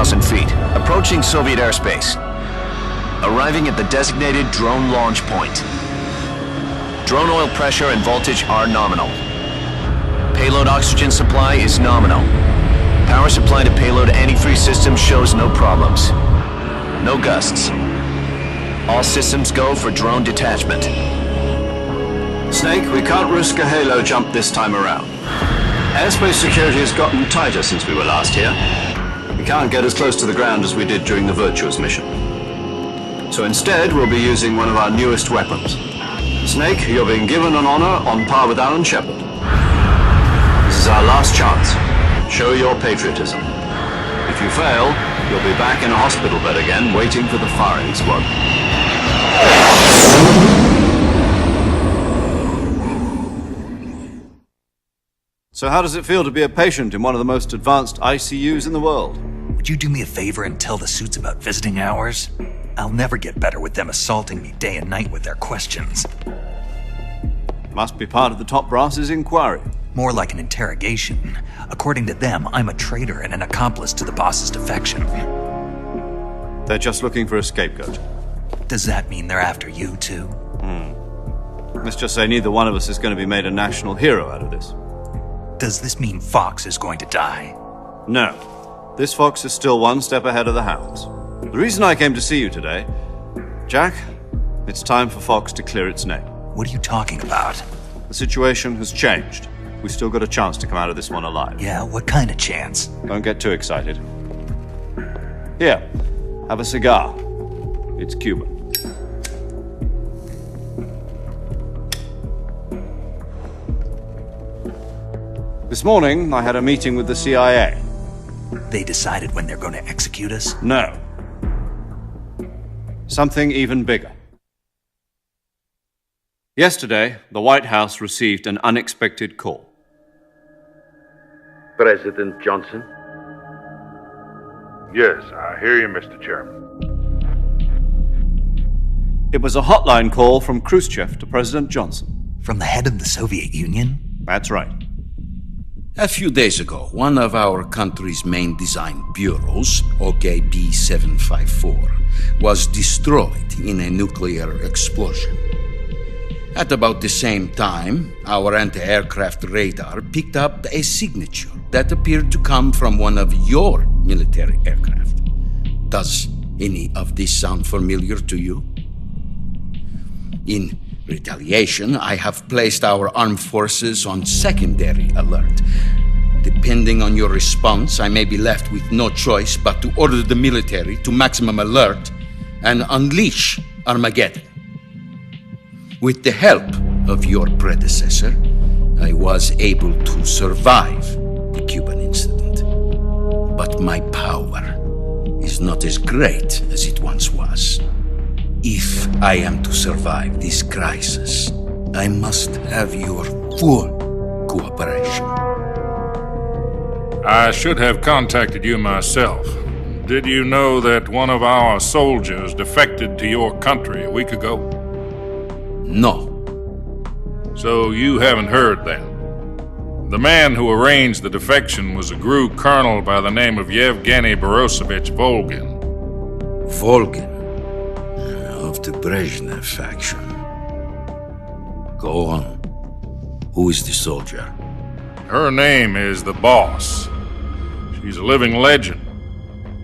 3,000 feet, approaching Soviet airspace. Arriving at the designated drone launch point. Drone oil pressure and voltage are nominal. Payload oxygen supply is nominal. Power supply to payload antifreeze system shows no problems. No gusts. All systems go for drone detachment. Snake, we can't risk a halo jump this time around. Airspace security has gotten tighter since we were last here. We can't get as close to the ground as we did during the Virtuous mission. So instead, we'll be using one of our newest weapons. Snake, you're being given an honor on par with Alan Shepard. This is our last chance. Show your patriotism. If you fail, you'll be back in a hospital bed again, waiting for the firing squad. So how does it feel to be a patient in one of the most advanced ICUs in the world? Would you do me a favor and tell the suits about visiting hours? I'll never get better with them assaulting me day and night with their questions. Must be part of the top brass's inquiry. More like an interrogation. According to them, I'm a traitor and an accomplice to the boss's defection. They're just looking for a scapegoat. Does that mean they're after you, too? Let's just say neither one of us is going to be made a national hero out of this. Does this mean Fox is going to die? No. This fox is still one step ahead of the hounds. The reason I came to see you today, Jack, it's time for Fox to clear its name. What are you talking about? The situation has changed. We still got a chance to come out of this one alive. Yeah, what kind of chance? Don't get too excited. Here, have a cigar. It's Cuban. This morning, I had a meeting with the CIA. They decided when they're going to execute us? No. Something even bigger. Yesterday, the White House received an unexpected call. President Johnson? Yes, I hear you, Mr. Chairman. It was a hotline call from Khrushchev to President Johnson. From the head of the Soviet Union? That's right. A few days ago, one of our country's main design bureaus, OKB 754, was destroyed in a nuclear explosion. At about the same time, our anti-aircraft radar picked up a signature that appeared to come from one of your military aircraft. Does any of this sound familiar to you? In retaliation, I have placed our armed forces on secondary alert. Depending on your response, I may be left with no choice but to order the military to maximum alert and unleash Armageddon. With the help of your predecessor, I was able to survive the Cuban incident. But my power is not as great as it once was. If I am to survive this crisis, I must have your full cooperation. I should have contacted you myself. Did you know that one of our soldiers defected to your country a week ago? No. So you haven't heard then. The man who arranged the defection was a GRU colonel by the name of Yevgeny Borosovich Volgin. Volgin? Of the Brezhnev faction. Go on. Who is the soldier? Her name is the Boss. She's a living legend.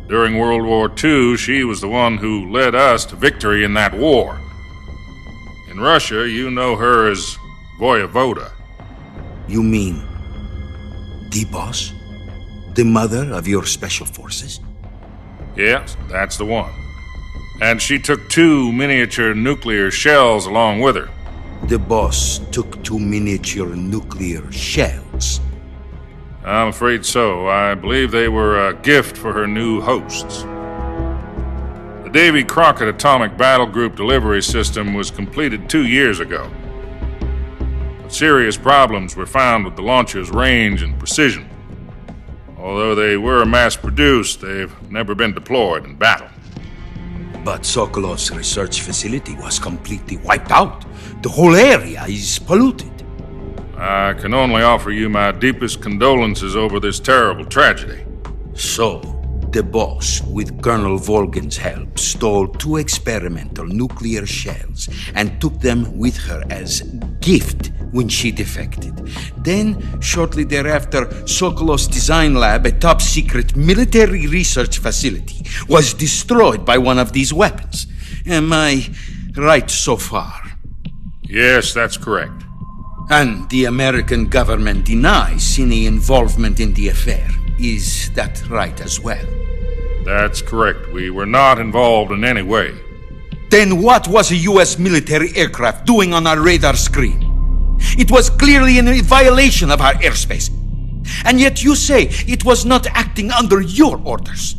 During World War II, she was the one who led us to victory in that war. In Russia, you know her as Voyevoda. You mean the Boss? The mother of your special forces? Yes, that's the one. And she took 2 miniature nuclear shells along with her. The Boss took 2 miniature nuclear shells. I'm afraid so. I believe they were a gift for her new hosts. The Davy Crockett Atomic Battle Group delivery system was completed 2 years ago. But serious problems were found with the launcher's range and precision. Although they were mass-produced, they've never been deployed in battle. But Sokolov's research facility was completely wiped out. The whole area is polluted. I can only offer you my deepest condolences over this terrible tragedy. So, The boss, with Colonel Volgin's help, stole 2 experimental nuclear shells and took them with her as gift when she defected. Then, shortly thereafter, Sokolov's design lab, a top-secret military research facility, was destroyed by one of these weapons. Am I right so far? Yes, that's correct. And the American government denies any involvement in the affair. Is that right as well? That's correct. We were not involved in any way. Then what was a U.S. military aircraft doing on our radar screen? It was clearly in violation of our airspace. And yet you say it was not acting under your orders.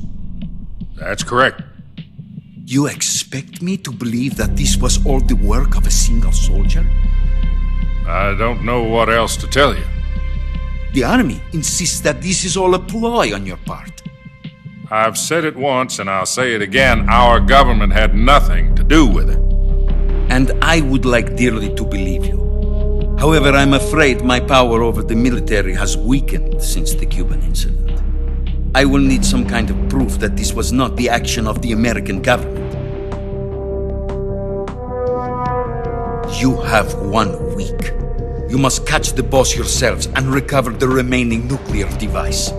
That's correct. You expect me to believe that this was all the work of a single soldier? I don't know what else to tell you. The army insists that this is all a ploy on your part. I've said it once and I'll say it again. Our government had nothing to do with it. And I would like dearly to believe you. However, I'm afraid my power over the military has weakened since the Cuban incident. I will need some kind of proof that this was not the action of the American government. You have 1 week. You must catch the boss yourselves and recover the remaining nuclear device.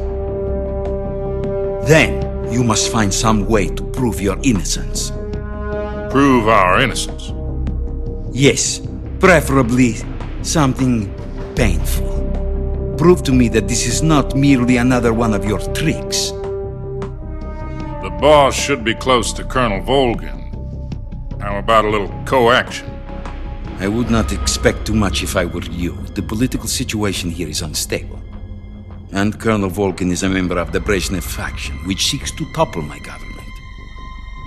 Then, you must find some way to prove your innocence. Prove our innocence. Yes, preferably something painful. Prove to me that this is not merely another one of your tricks. The boss should be close to Colonel Volgin. How about a little co-action? I would not expect too much if I were you. The political situation here is unstable. And Colonel Volgin is a member of the Brezhnev faction, which seeks to topple my government.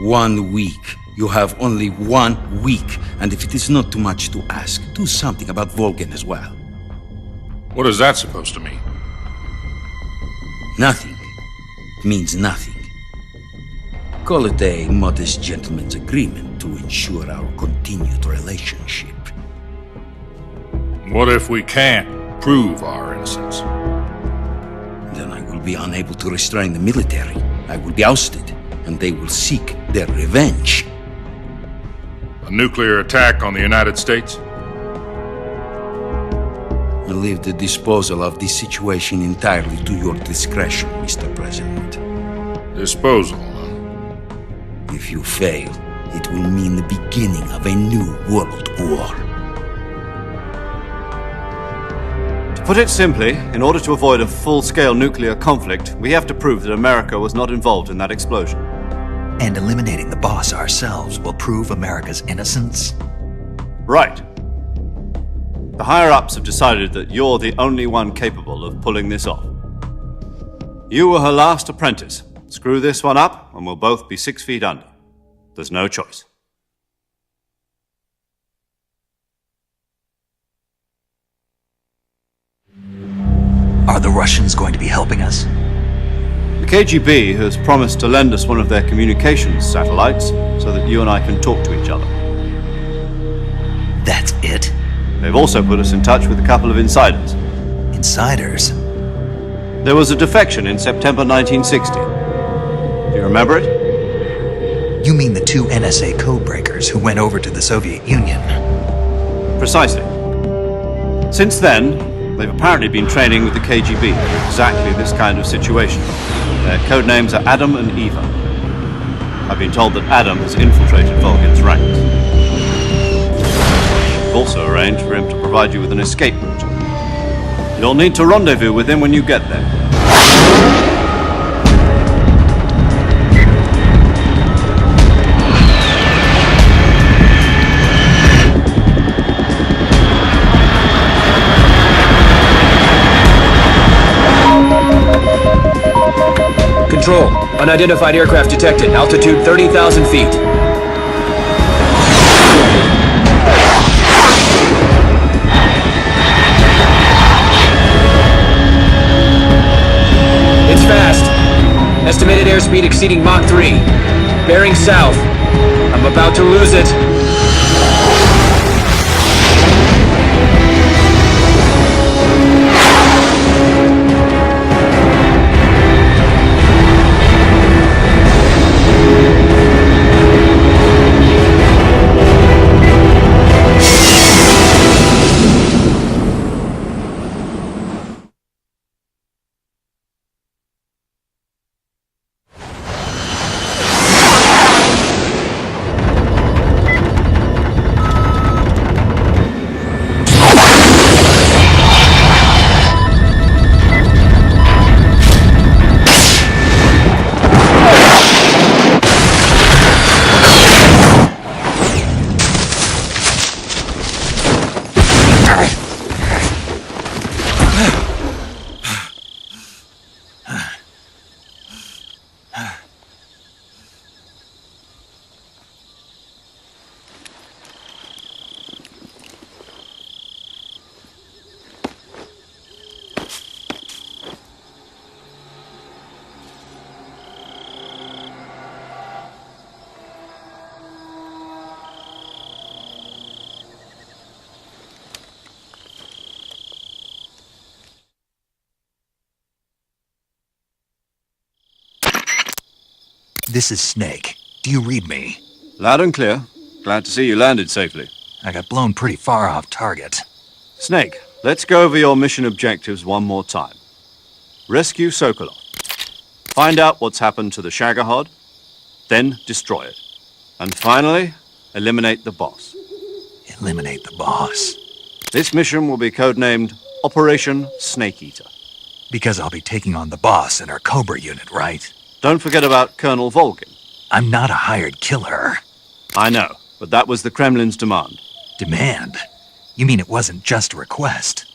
1 week. You have only 1 week. And if it is not too much to ask, do something about Volgin as well. What is that supposed to mean? Nothing. It means nothing. Call it a modest gentleman's agreement to ensure our continued relationship. What if we can't prove our innocence? Then I will be unable to restrain the military. I will be ousted, and they will seek their revenge. A nuclear attack on the United States? I leave the disposal of this situation entirely to your discretion, Mr. President. Disposal? If you fail, it will mean the beginning of a new world war. To put it simply, in order to avoid a full-scale nuclear conflict, we have to prove that America was not involved in that explosion. And eliminating the boss ourselves will prove America's innocence? Right. The higher-ups have decided that you're the only one capable of pulling this off. You were her last apprentice. Screw this one up, and we'll both be 6 feet under. There's no choice. Are the Russians going to be helping us? The KGB has promised to lend us one of their communications satellites so that you and I can talk to each other. That's it? They've also put us in touch with a couple of insiders. Insiders? There was a defection in September 1960. Do you remember it? You mean the 2 NSA codebreakers who went over to the Soviet Union? Precisely. Since then, they've apparently been training with the KGB for exactly this kind of situation. Their code names are Adam and Eva. I've been told that Adam has infiltrated Volgin's ranks. I've also arranged for him to provide you with an escape route. You'll need to rendezvous with him when you get there. Control. Unidentified aircraft detected. Altitude 30,000 feet. It's fast. Estimated airspeed exceeding Mach 3. Bearing south. I'm about to lose it. This is Snake. Do you read me? Loud and clear. Glad to see you landed safely. I got blown pretty far off target. Snake, let's go over your mission objectives one more time. Rescue Sokolov. Find out what's happened to the Shagohod, then destroy it. And finally, eliminate the boss. Eliminate the boss. This mission will be codenamed Operation Snake Eater. Because I'll be taking on the boss in our Cobra unit, right? Don't forget about Colonel Volgin. I'm not a hired killer. I know, but that was the Kremlin's demand. Demand? You mean it wasn't just a request?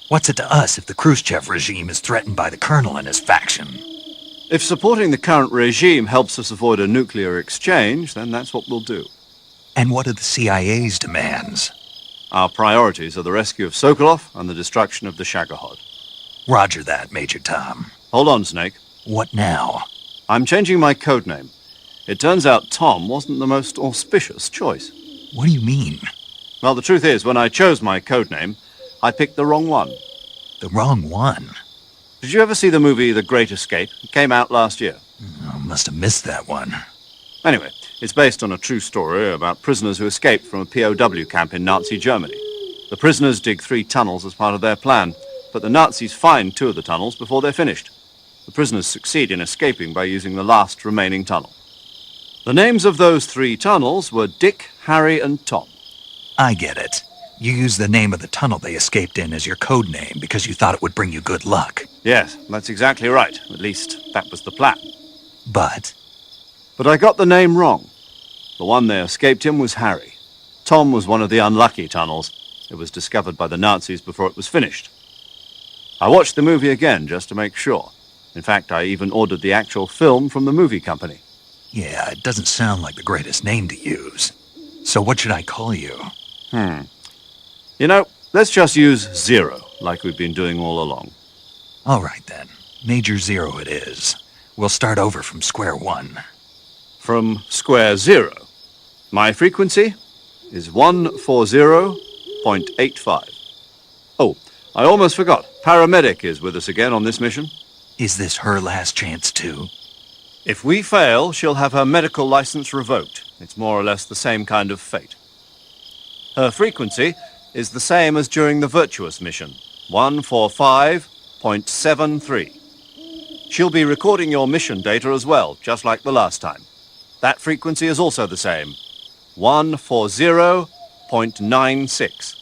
What's it to us if the Khrushchev regime is threatened by the Colonel and his faction? If supporting the current regime helps us avoid a nuclear exchange, then that's what we'll do. And what are the CIA's demands? Our priorities are the rescue of Sokolov and the destruction of the Shagohod. Roger that, Major Tom. Hold on, Snake. What now? I'm changing my codename. It turns out Tom wasn't the most auspicious choice. What do you mean? Well, the truth is, when I chose my codename, I picked the wrong one. The wrong one? Did you ever see the movie The Great Escape? It came out last year. I must have missed that one. Anyway, it's based on a true story about prisoners who escaped from a POW camp in Nazi Germany. The prisoners dig 3 tunnels as part of their plan, but the Nazis find 2 of the tunnels before they're finished. The prisoners succeed in escaping by using the last remaining tunnel. The names of those 3 tunnels were Dick, Harry, and Tom. I get it. You used the name of the tunnel they escaped in as your code name because you thought it would bring you good luck. Yes, that's exactly right. At least, that was the plan. But I got the name wrong. The one they escaped in was Harry. Tom was one of the unlucky tunnels. It was discovered by the Nazis before it was finished. I watched the movie again just to make sure. In fact, I even ordered the actual film from the movie company. yeah, it doesn't sound like the greatest name to use. So what should I call you? You know, let's just use Zero, like we've been doing all along. All right, then. Major Zero it is. We'll start over from square one. From square 0. My frequency is 140.85. Oh, I almost forgot. Paramedic is with us again on this mission. Is this her last chance, too? If we fail, she'll have her medical license revoked. It's more or less the same kind of fate. Her frequency is the same as during the Virtuous mission, 145.73. She'll be recording your mission data as well, just like the last time. That frequency is also the same, 140.96.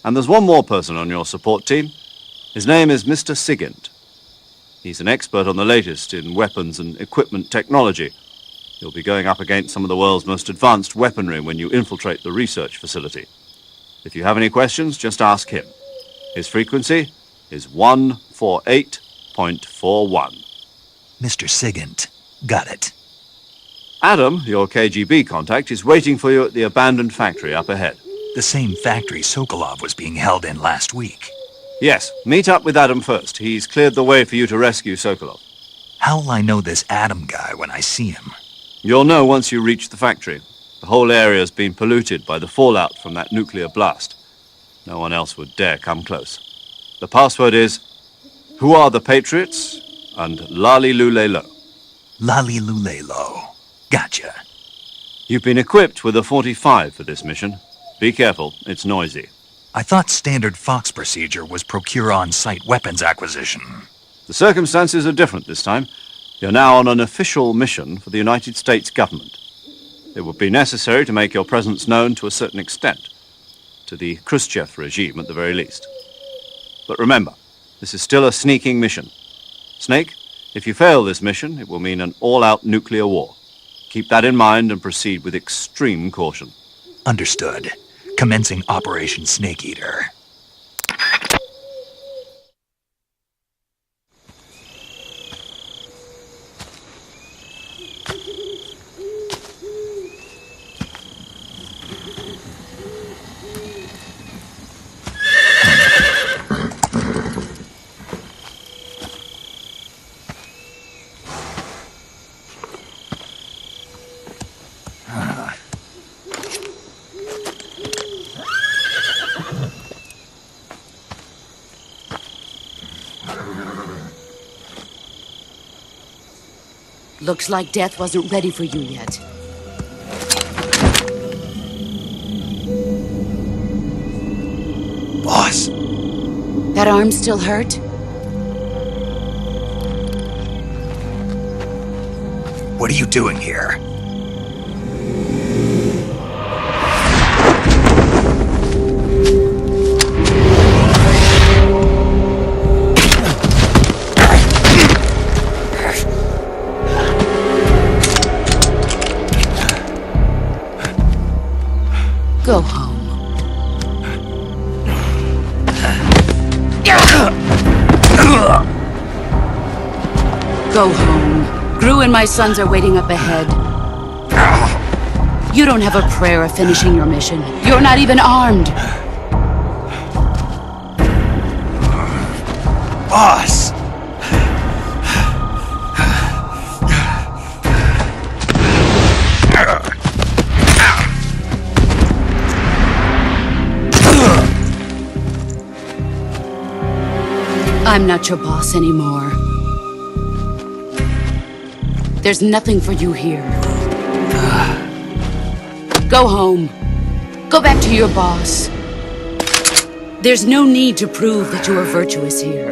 And there's one more person on your support team. His name is Mr. Sigint. He's an expert on the latest in weapons and equipment technology. You'll be going up against some of the world's most advanced weaponry when you infiltrate the research facility. If you have any questions, just ask him. His frequency is 148.41. Mr. Sigint. Got it. Adam, your KGB contact, is waiting for you at the abandoned factory up ahead. The same factory Sokolov was being held in last week. Yes, meet up with Adam first. He's cleared the way for you to rescue Sokolov. How will I know this Adam guy when I see him? You'll know once you reach the factory. The whole area's been polluted by the fallout from that nuclear blast. No one else would dare come close. The password is, Who are the Patriots? And Lali-Lu-Le-Lo. Lali-Lu-Le-Lo. Gotcha. You've been equipped with a 45 for this mission. Be careful, it's noisy. I thought standard Fox procedure was procure on-site weapons acquisition. The circumstances are different this time. You're now on an official mission for the United States government. It would be necessary to make your presence known to a certain extent, to the Khrushchev regime at the very least. But remember, this is still a sneaking mission. Snake, if you fail this mission, it will mean an all-out nuclear war. Keep that in mind and proceed with extreme caution. Understood. Commencing Operation Snake Eater. Looks like death wasn't ready for you yet. Boss, That arm still hurt? what are you doing here? Go home. Go home. Gru and my sons are waiting up ahead. You don't have a prayer of finishing your mission. You're not even armed. Boss! I'm not your boss anymore. There's nothing for you here. Go home. Go back to your boss. There's no need to prove that you are virtuous here.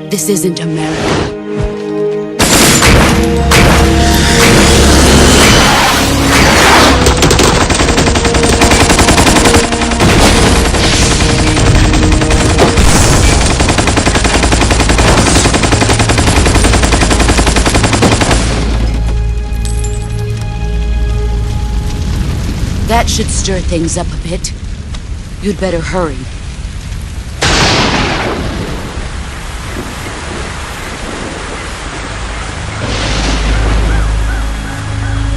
This isn't America. That should stir things up a bit. You'd better hurry.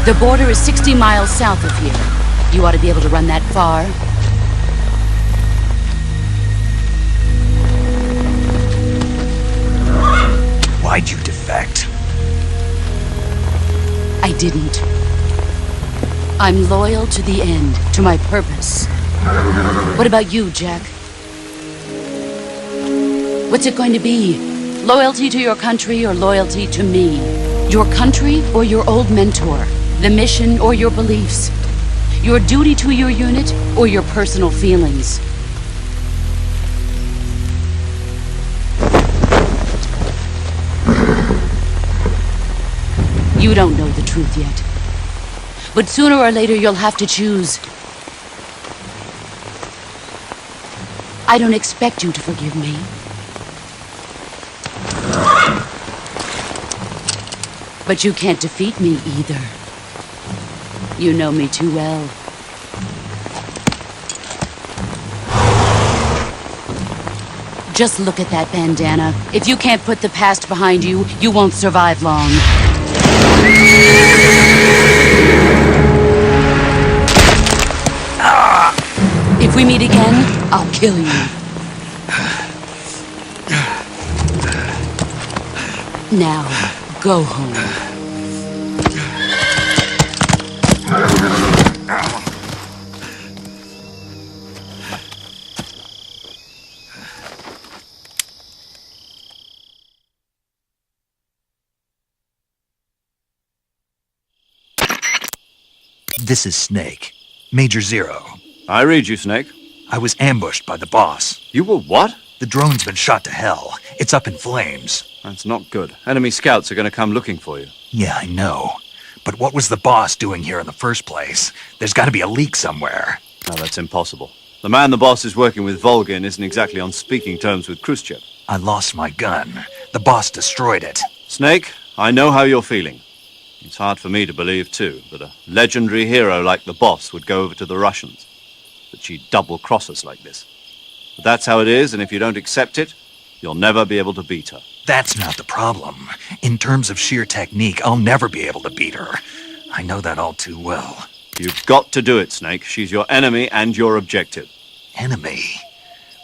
The border is 60 miles south of here. You ought to be able to run that far. Why'd you defect? I didn't. I'm loyal to the end, to my purpose. What about you, Jack? What's it going to be? Loyalty to your country or loyalty to me? Your country or your old mentor? The mission or your beliefs? Your duty to your unit or your personal feelings? You don't know the truth yet. But sooner or later, you'll have to choose. I don't expect you to forgive me. But you can't defeat me either. You know me too well. Just look at that bandana. If you can't put the past behind you, you won't survive long. If we meet again, I'll kill you. Now, go home. This is Snake. Major Zero. I read you, Snake. I was ambushed by the boss. You were what? The drone's been shot to hell. It's up in flames. That's not good. Enemy scouts are going to come looking for you. Yeah, I know. But what was the boss doing here in the first place? There's got to be a leak somewhere. No, that's impossible. The man the boss is working with, Volgin, isn't exactly on speaking terms with Khrushchev. I lost my gun. The boss destroyed it. Snake, I know how you're feeling. It's hard for me to believe, too, that a legendary hero like the boss would go over to the Russians. That she'd double-cross us like this. But that's how it is, and if you don't accept it, you'll never be able to beat her. That's not the problem. In terms of sheer technique, I'll never be able to beat her. I know that all too well. You've got to do it, Snake. She's your enemy and your objective. Enemy?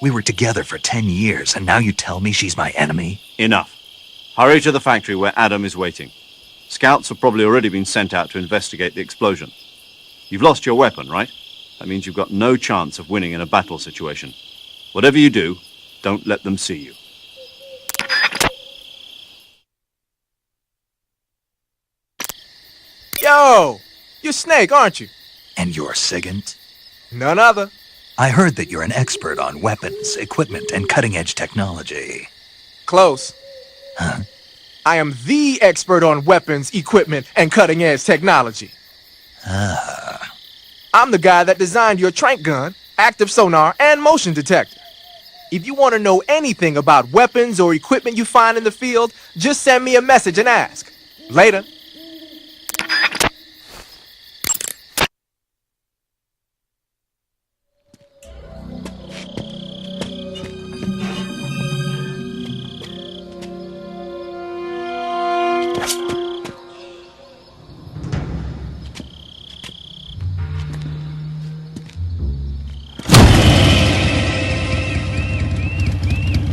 We were together for 10 years, and now you tell me she's my enemy? Enough. Hurry to the factory where Adam is waiting. Scouts have probably already been sent out to investigate the explosion. You've lost your weapon, right? That means you've got no chance of winning in a battle situation. Whatever you do, don't let them see you. Yo! You're Snake, aren't you? And you're Sigint? None other. I heard that you're an expert on weapons, equipment, and cutting-edge technology. Close. Huh? I am the expert on weapons, equipment, and cutting-edge technology. Ah. I'm the guy that designed your trank gun, active sonar, and motion detector. If you want to know anything about weapons or equipment you find in the field, just send me a message and ask. Later.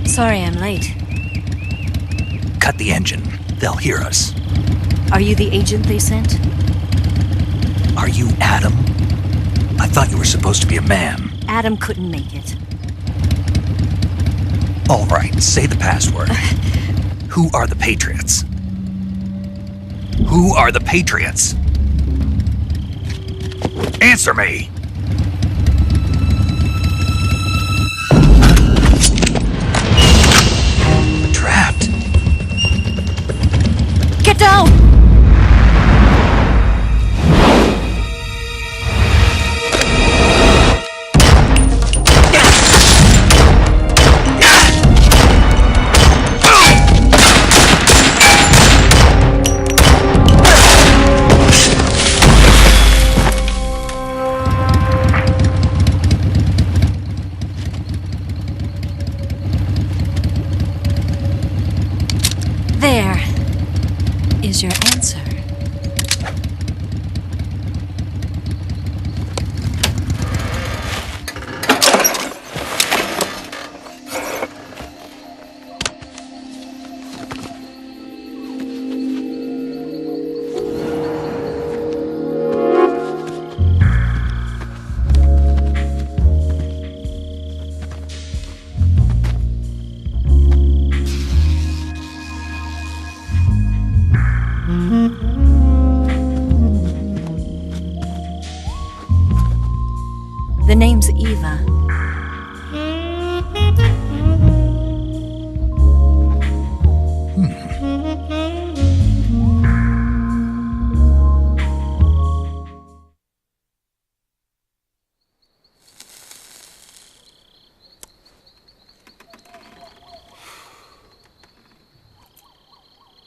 Sorry I'm late. Cut the engine. They'll hear us. Are you the agent they sent? Are you Adam? I thought you were supposed to be a man. Adam couldn't make it. All right, say the password. Who are the Patriots? Who are the Patriots? Answer me! Trapped. Get down! There is your answer. The name's Eva.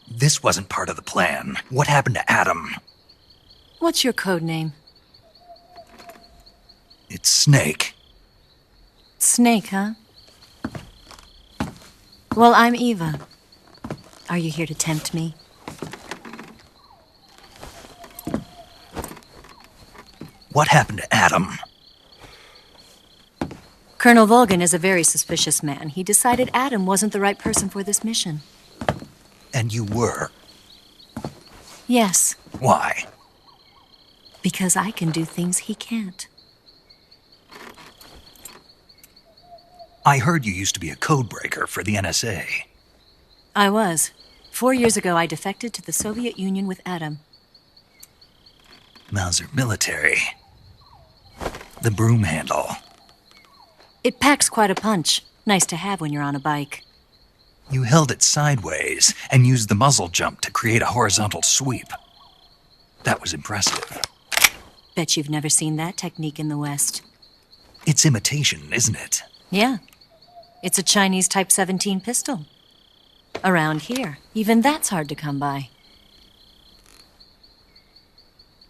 This wasn't part of the plan. What happened to Adam? What's your code name? It's Snake. Snake, huh? Well, I'm Eva. Are you here to tempt me? What happened to Adam? Colonel Volgan is a very suspicious man. He decided Adam wasn't the right person for this mission. And you were. Yes, Why? because I can do things he can't. I heard you used to be a codebreaker for the NSA. I was. 4 years ago, I defected to the Soviet Union with Adam. Mauser military. The broom handle. It packs quite a punch. Nice to have when you're on a bike. You held it sideways and used the muzzle jump to create a horizontal sweep. That was impressive. Bet you've never seen that technique in the West. It's imitation, isn't it? Yeah. It's a Chinese Type 17 pistol. Around here, even that's hard to come by.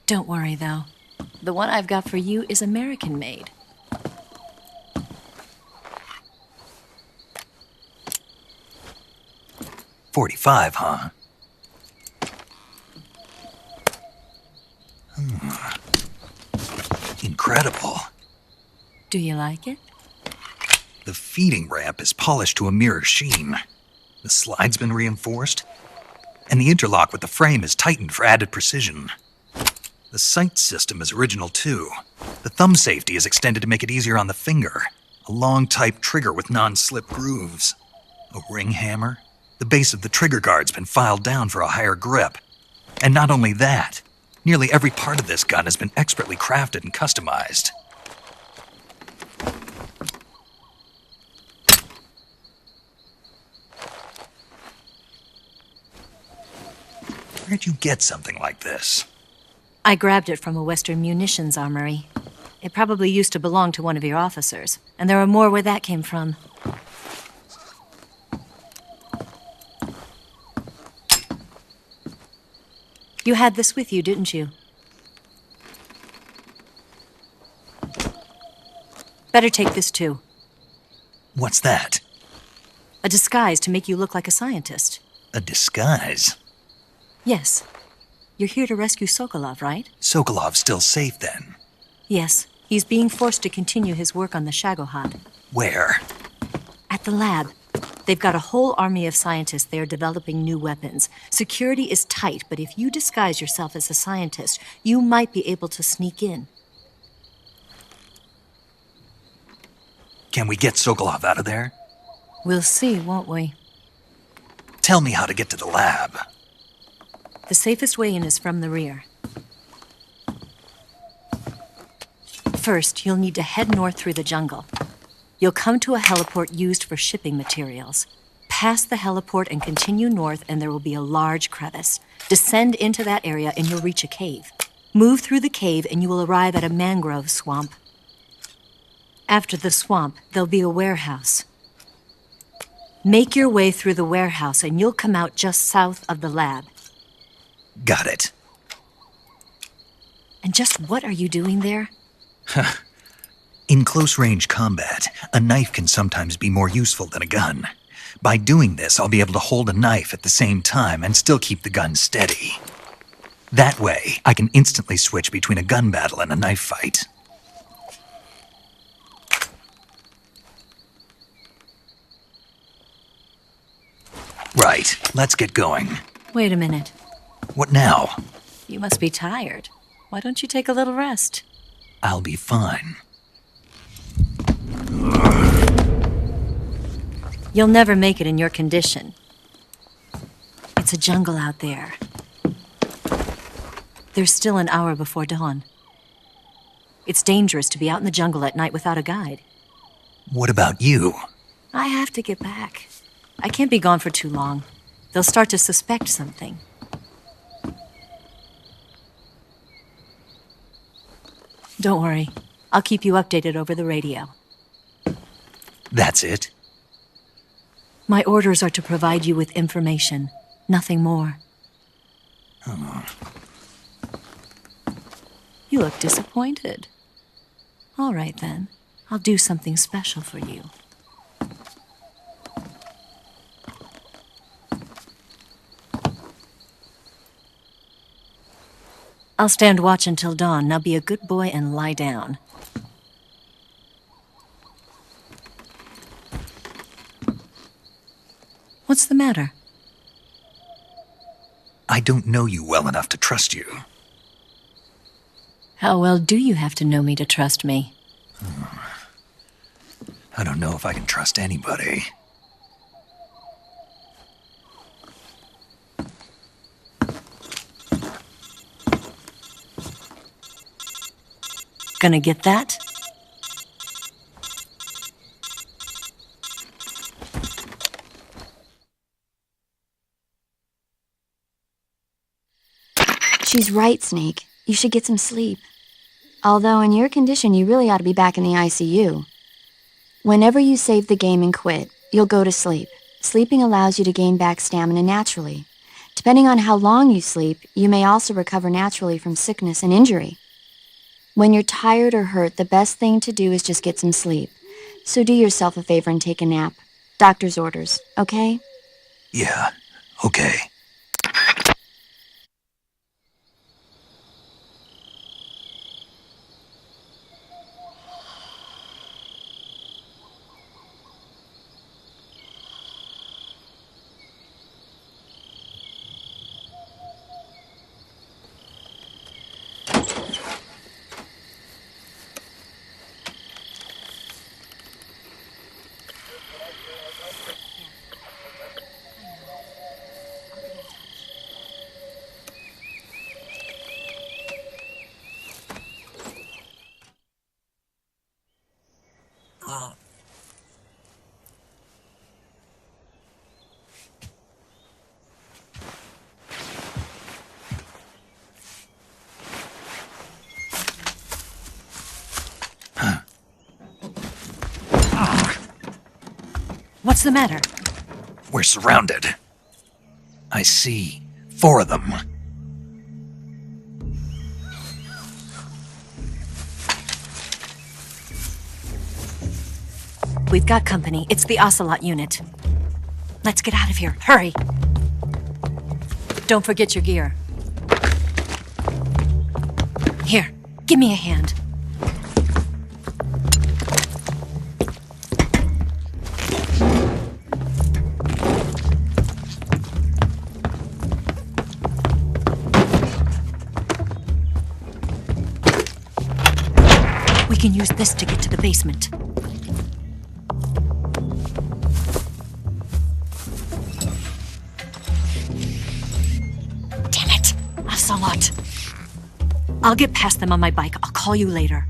Don't worry, though. The one I've got for you is American-made. .45, huh? Incredible. Do you like it? The feeding ramp is polished to a mirror sheen. The slide's been reinforced, and the interlock with the frame is tightened for added precision. The sight system is original too. The thumb safety is extended to make it easier on the finger. A long type trigger with non-slip grooves. A ring hammer. The base of the trigger guard's been filed down for a higher grip. And not only that, Nearly every part of this gun has been expertly crafted and customized. Where'd you get something like this? I grabbed it from a Western munitions armory. It probably used to belong to one of your officers, and there are more where that came from. You had this with you, didn't you? Better take this too. What's that? A disguise to make you look like a scientist. A disguise? Yes. You're here to rescue Sokolov, right? Sokolov's still safe then? Yes. He's being forced to continue his work on the Shagohod. Where? At the lab. They've got a whole army of scientists there developing new weapons. Security is tight, but if you disguise yourself as a scientist, you might be able to sneak in. Can we get Sokolov out of there? We'll see, won't we? Tell me how to get to the lab. The safest way in is from the rear. First, you'll need to head north through the jungle. You'll come to a heliport used for shipping materials. Pass the heliport and continue north, and there will be a large crevice. Descend into that area, and you'll reach a cave. Move through the cave, and you will arrive at a mangrove swamp. After the swamp, there'll be a warehouse. Make your way through the warehouse, and you'll come out just south of the lab. Got it. And just what are you doing there? In close-range combat, a knife can sometimes be more useful than a gun. By doing this, I'll be able to hold a knife at the same time and still keep the gun steady. That way, I can instantly switch between a gun battle and a knife fight. Right, let's get going. Wait a minute. What now? You must be tired. Why don't you take a little rest? I'll be fine. You'll never make it in your condition. It's a jungle out there. There's still an hour before dawn. It's dangerous to be out in the jungle at night without a guide. What about you? I have to get back. I can't be gone for too long. They'll start to suspect something. Don't worry. I'll keep you updated over the radio. That's it? My orders are to provide you with information. Nothing more. Oh. You look disappointed. All right, then. I'll do something special for you. I'll stand watch until dawn. Now be a good boy and lie down. What's the matter? I don't know you well enough to trust you. How well do you have to know me to trust me? I don't know if I can trust anybody. Gonna get that? She's right, Snake. You should get some sleep. Although in your condition, you really ought to be back in the ICU. Whenever you save the game and quit, you'll go to sleep. Sleeping allows you to gain back stamina naturally. Depending on how long you sleep, you may also recover naturally from sickness and injury. When you're tired or hurt, the best thing to do is just get some sleep. So do yourself a favor and take a nap. Doctor's orders, okay? Yeah, okay. What's the matter? We're surrounded. I see 4 of them. We've got company. It's the Ocelot unit. Let's get out of here. Hurry! Don't forget your gear. Here, give me a hand. We can use this to get to the basement. Damn it! Ocelot. I'll get past them on my bike. I'll call you later.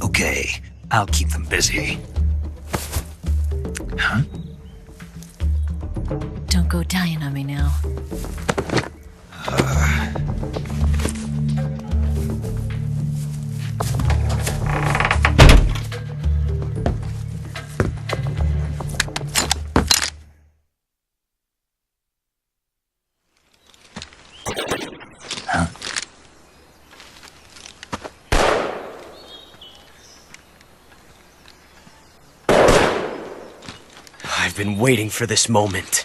Okay, I'll keep them busy. Huh? Don't go dying on me now. I've been waiting for this moment.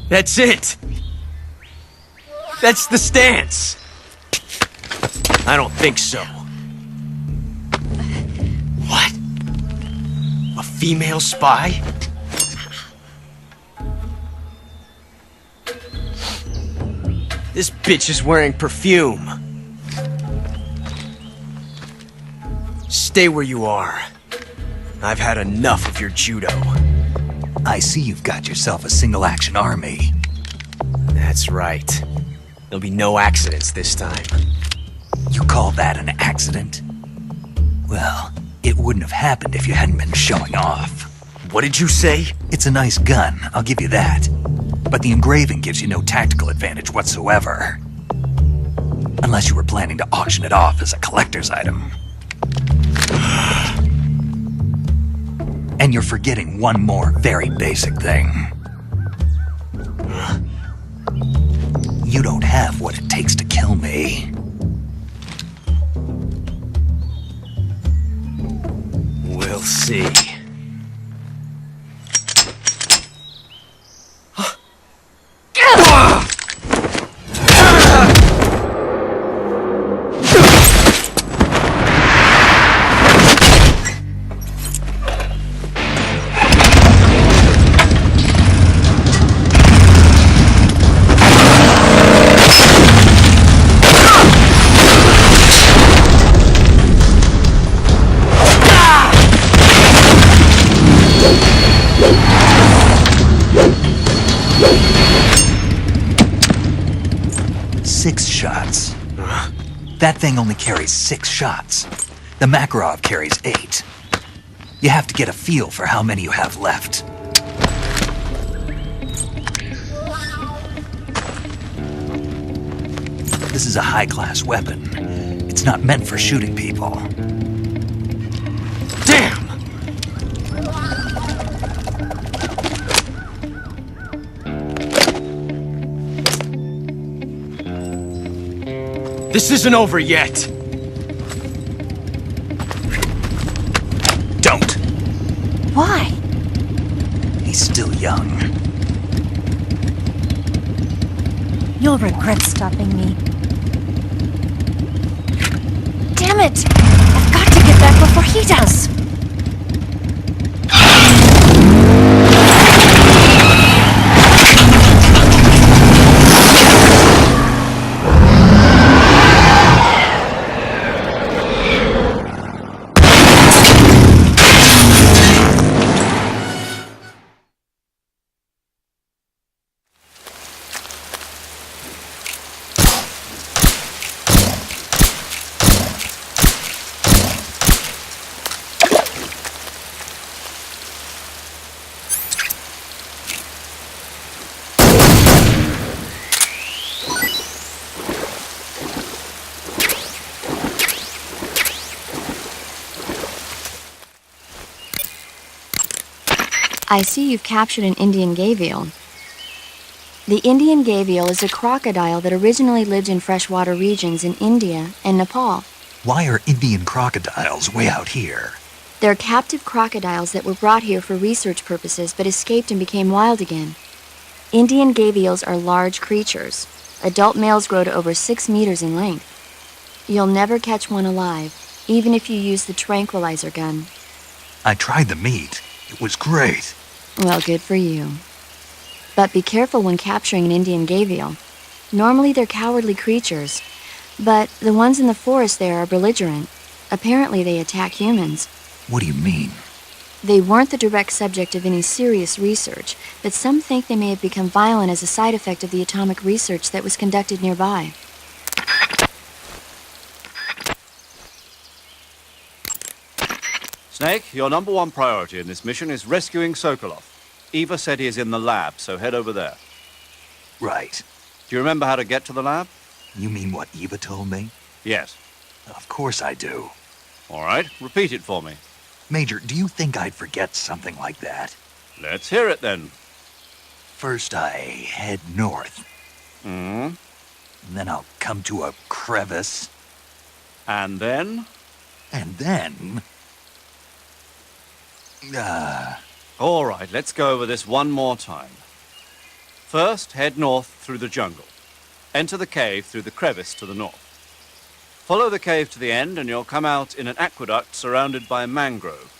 That's it! That's the stance! I don't think so. What? A female spy? This bitch is wearing perfume. Stay where you are. I've had enough of your judo. I see you've got yourself a single-action army. That's right. There'll be no accidents this time. You call that an accident? Well, it wouldn't have happened if you hadn't been showing off. What did you say? It's a nice gun, I'll give you that. But the engraving gives you no tactical advantage whatsoever. Unless you were planning to auction it off as a collector's item. And you're forgetting one more very basic thing. You don't have what it takes to kill me. We'll see. That thing only carries 6 shots. The Makarov carries 8. You have to get a feel for how many you have left. This is a high-class weapon. It's not meant for shooting people. Damn! This isn't over yet. Don't. Why? He's still young. You'll regret stopping me. Damn it! I've got to get back before he does! I see you've captured an Indian gavial. The Indian gavial is a crocodile that originally lived in freshwater regions in India and Nepal. Why are Indian crocodiles way out here? They're captive crocodiles that were brought here for research purposes but escaped and became wild again. Indian gavials are large creatures. Adult males grow to over 6 meters in length. You'll never catch one alive, even if you use the tranquilizer gun. I tried the meat. It was great. Well, good for you. But be careful when capturing an Indian gavial. Normally they're cowardly creatures, but the ones in the forest there are belligerent. Apparently they attack humans. What do you mean? They weren't the direct subject of any serious research, but some think they may have become violent as a side effect of the atomic research that was conducted nearby. Snake, your number one priority in this mission is rescuing Sokolov. Eva said he is in the lab, so head over there. Right. Do you remember how to get to the lab? You mean what Eva told me? Yes. Of course I do. All right, repeat it for me. Major, do you think I'd forget something like that? Let's hear it then. First I head north. Hmm? Then I'll come to a crevice. And then? And then... All right, let's go over this one more time. First, head north through the jungle. Enter the cave through the crevice to the north. Follow the cave to the end and you'll come out in an aqueduct surrounded by mangrove.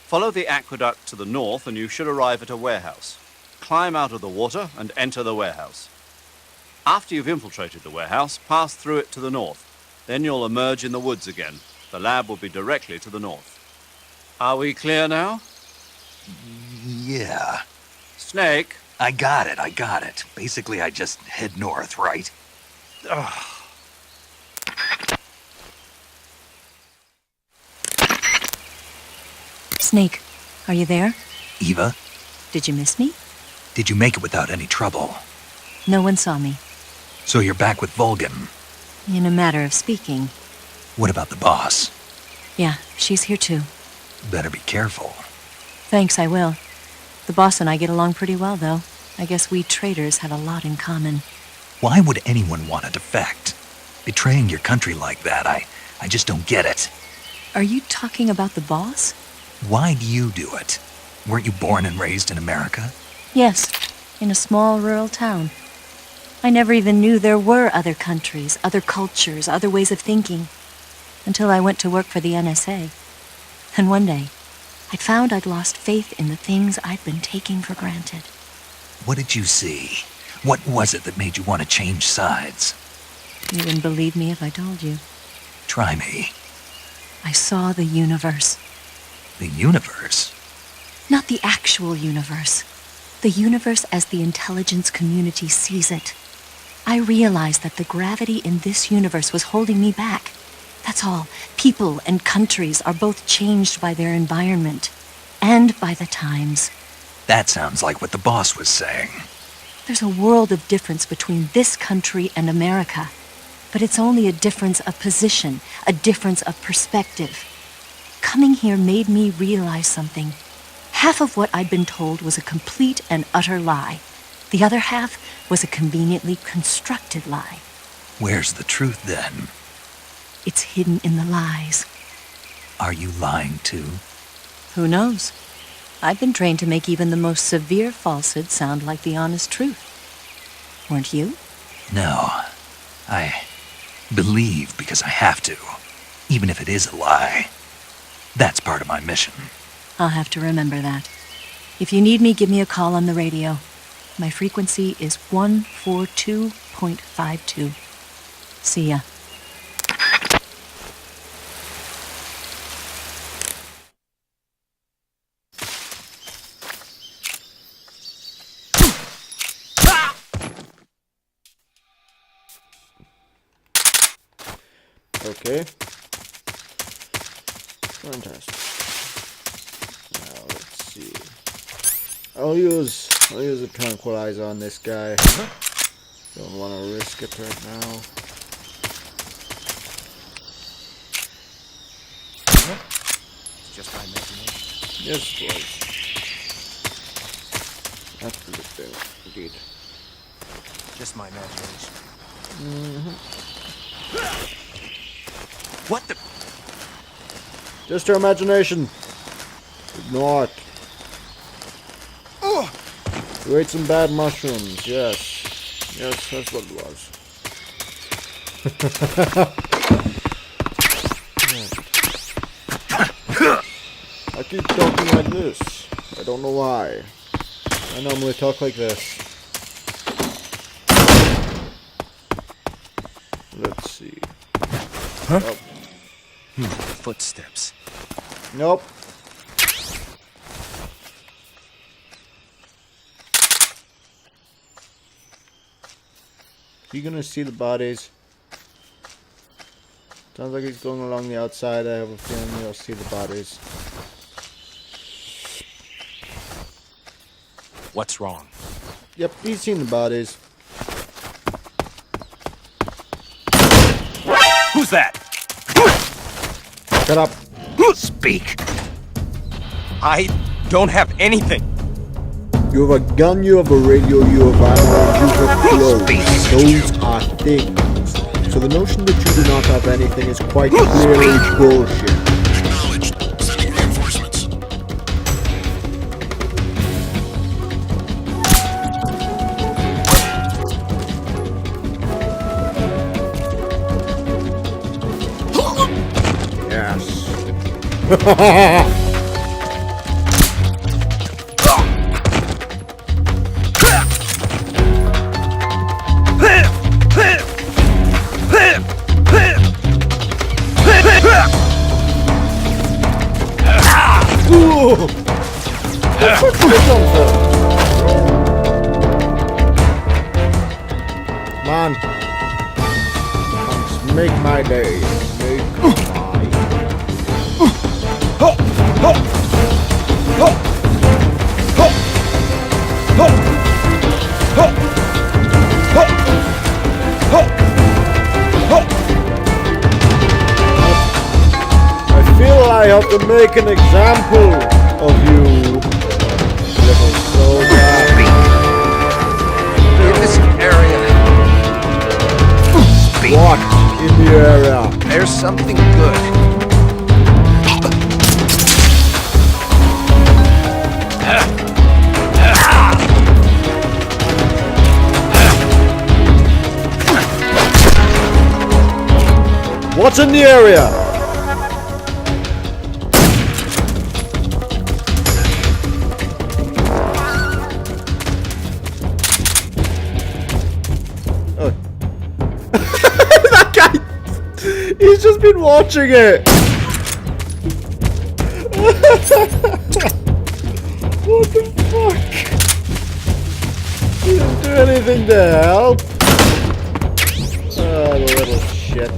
Follow the aqueduct to the north and you should arrive at a warehouse. Climb out of the water and enter the warehouse. After you've infiltrated the warehouse, pass through it to the north. Then you'll emerge in the woods again. The lab will be directly to the north. Are we clear now? Yeah. Snake? I got it. Basically, I just head north, right? Ugh. Snake, are you there? Eva? Did you miss me? Did you make it without any trouble? No one saw me. So you're back with Vulcan? In a matter of speaking. What about the boss? Yeah, she's here too. Better be careful. Thanks, I will. The boss and I get along pretty well, though. I guess we traitors have a lot in common. Why would anyone want to defect? Betraying your country like that, I just don't get it. Are you talking about the boss? Why do you do it? Weren't you born and raised in America? Yes, in a small rural town. I never even knew there were other countries, other cultures, other ways of thinking, until I went to work for the NSA. And one day, I found I'd lost faith in the things I'd been taking for granted. What did you see? What was it that made you want to change sides? You wouldn't believe me if I told you. Try me. I saw the universe. The universe? Not the actual universe. The universe as the intelligence community sees it. I realized that the gravity in this universe was holding me back. That's all. People and countries are both changed by their environment and by the times. That sounds like what the boss was saying. There's a world of difference between this country and America, but it's only a difference of position, a difference of perspective. Coming here made me realize something. Half of what I'd been told was a complete and utter lie. The other half was a conveniently constructed lie. Where's the truth then? It's hidden in the lies. Are you lying too? Who knows? I've been trained to make even the most severe falsehood sound like the honest truth. Weren't you? No. I believe because I have to, even if it is a lie. That's part of my mission. I'll have to remember that. If you need me, give me a call on the radio. My frequency is 142.52. See ya. Okay. Fantastic. Now let's see. I'll use a tranquilizer on this guy. Don't want to risk it right now. It's just my imagination. Yes, it was. That's a good thing, indeed. Just my imagination. What the? Just your imagination. Ignore it. You ate some bad mushrooms, yes. Yes, that's what it was. I keep talking like this. I don't know why. I normally talk like this. Let's see. Huh? Oh. Footsteps. Nope. You gonna see the bodies? Sounds like he's going along the outside. I have a feeling you'll see the bodies. What's wrong? Yep, he's seen the bodies. Who's that? Shut up. Speak. I don't have anything. You have a gun, you have a radio, you have ammo, you have clothes. Those are things. So the notion that you do not have anything is quite clearly bullshit. Acknowledged. Sending reinforcements. Yes. Man, make my day. Make my. I feel I have to make an example of you, little soldier. In this area. What in the area? There's something good. What's in the area? Oh. That guy! He's just been watching it! What the fuck? He didn't do anything to help. Oh, the little shit.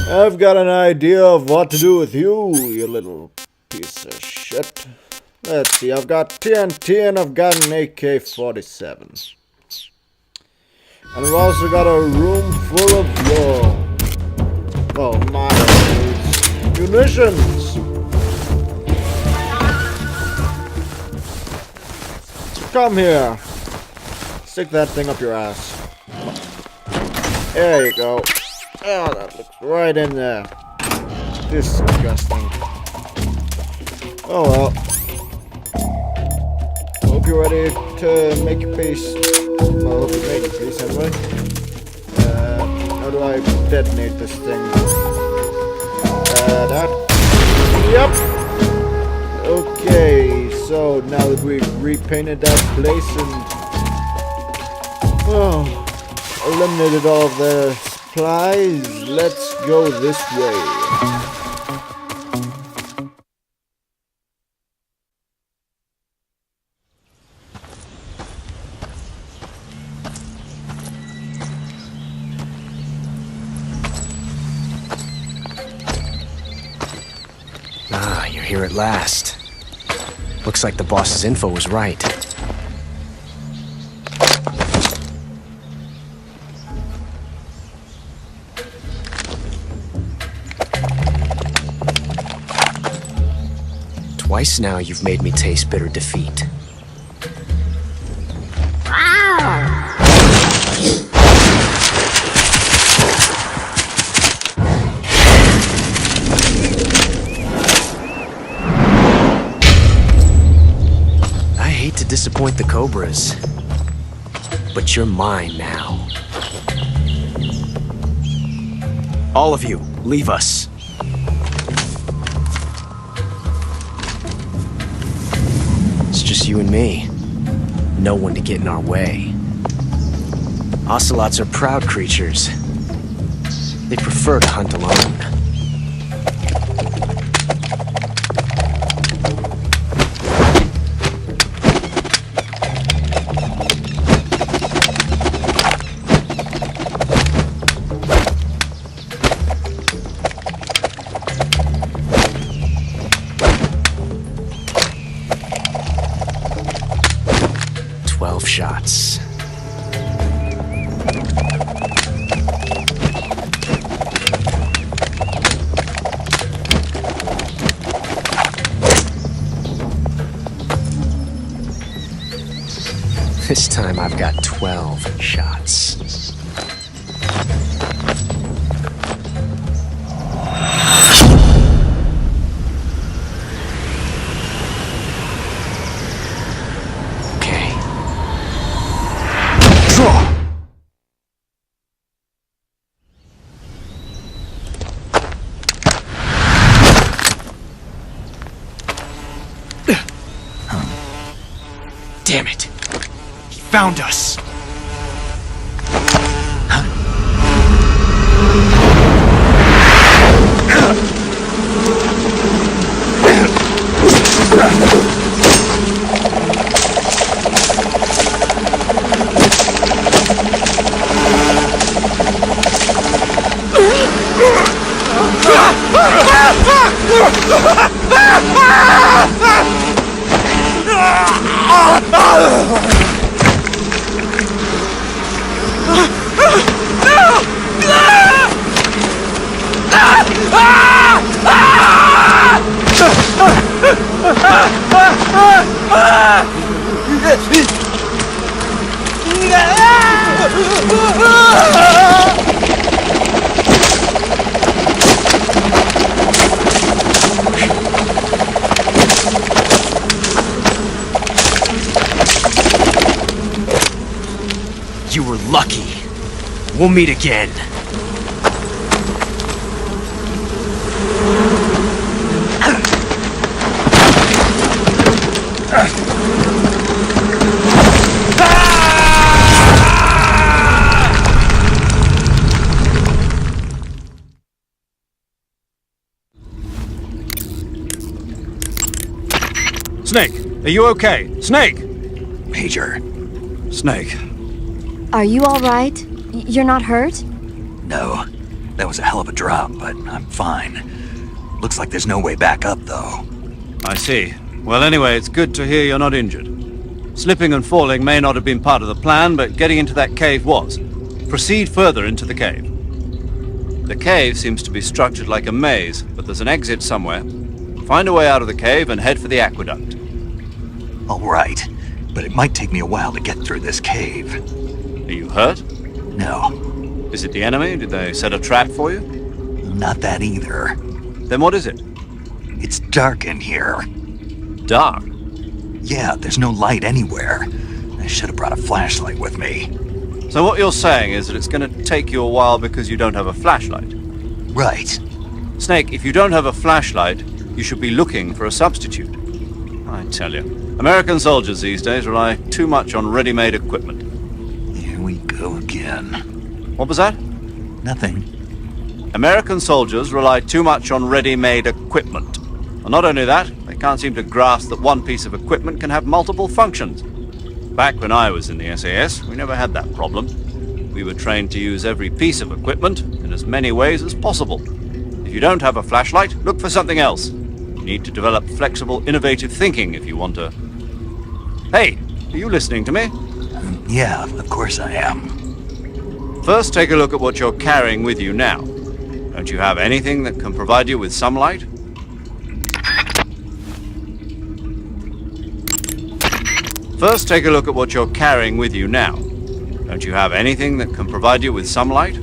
I've got an idea of what to do with you, you little piece of shit. Let's see, I've got TNT and I've got an AK-47. And I've also got a room full of your... oh my munitions! Come here. Stick that thing up your ass. There you go. Oh, that looks right in there. Disgusting. Oh well. Hope you're ready to make your peace. Well, hope you made your peace anyway. How do I detonate this thing? That. Yep. Okay, so now that we've repainted that place and eliminated all of the supplies, let's go this way. Ah, you're here at last. Looks like the boss's info was right. Twice now you've made me taste bitter defeat. disappoint the Cobras. But you're mine now. All of you, leave us. It's just you and me. No one to get in our way. Ocelots are proud creatures. They prefer to hunt alone. Shots. This time I've got 12 shots. Damn it! He found us! You were lucky. We'll meet again. Snake, are you okay? Snake! Major. Snake. Are you all right? You're not hurt? No. That was a hell of a drop, but I'm fine. Looks like there's no way back up, though. I see. Well, anyway, it's good to hear you're not injured. Slipping and falling may not have been part of the plan, but getting into that cave was. Proceed further into the cave. The cave seems to be structured like a maze, but there's an exit somewhere. Find a way out of the cave and head for the aqueduct. All right, but it might take me a while to get through this cave. Are you hurt? No. Is it the enemy? Did they set a trap for you? Not that either. Then what is it? It's dark in here. Dark? Yeah, there's no light anywhere. I should have brought a flashlight with me. So what you're saying is that it's going to take you a while because you don't have a flashlight? Right. Snake, if you don't have a flashlight, you should be looking for a substitute. I tell you, American soldiers these days rely too much on ready-made equipment. Here we go again. What was that? Nothing. American soldiers rely too much on ready-made equipment. And not only that, they can't seem to grasp that one piece of equipment can have multiple functions. Back when I was in the SAS, we never had that problem. We were trained to use every piece of equipment in as many ways as possible. If you don't have a flashlight, look for something else. You need to develop flexible, innovative thinking if you want to... Hey, are you listening to me? Yeah, of course I am. First, take a look at what you're carrying with you now. Don't you have anything that can provide you with some light? First, take a look at what you're carrying with you now. Don't you have anything that can provide you with some light?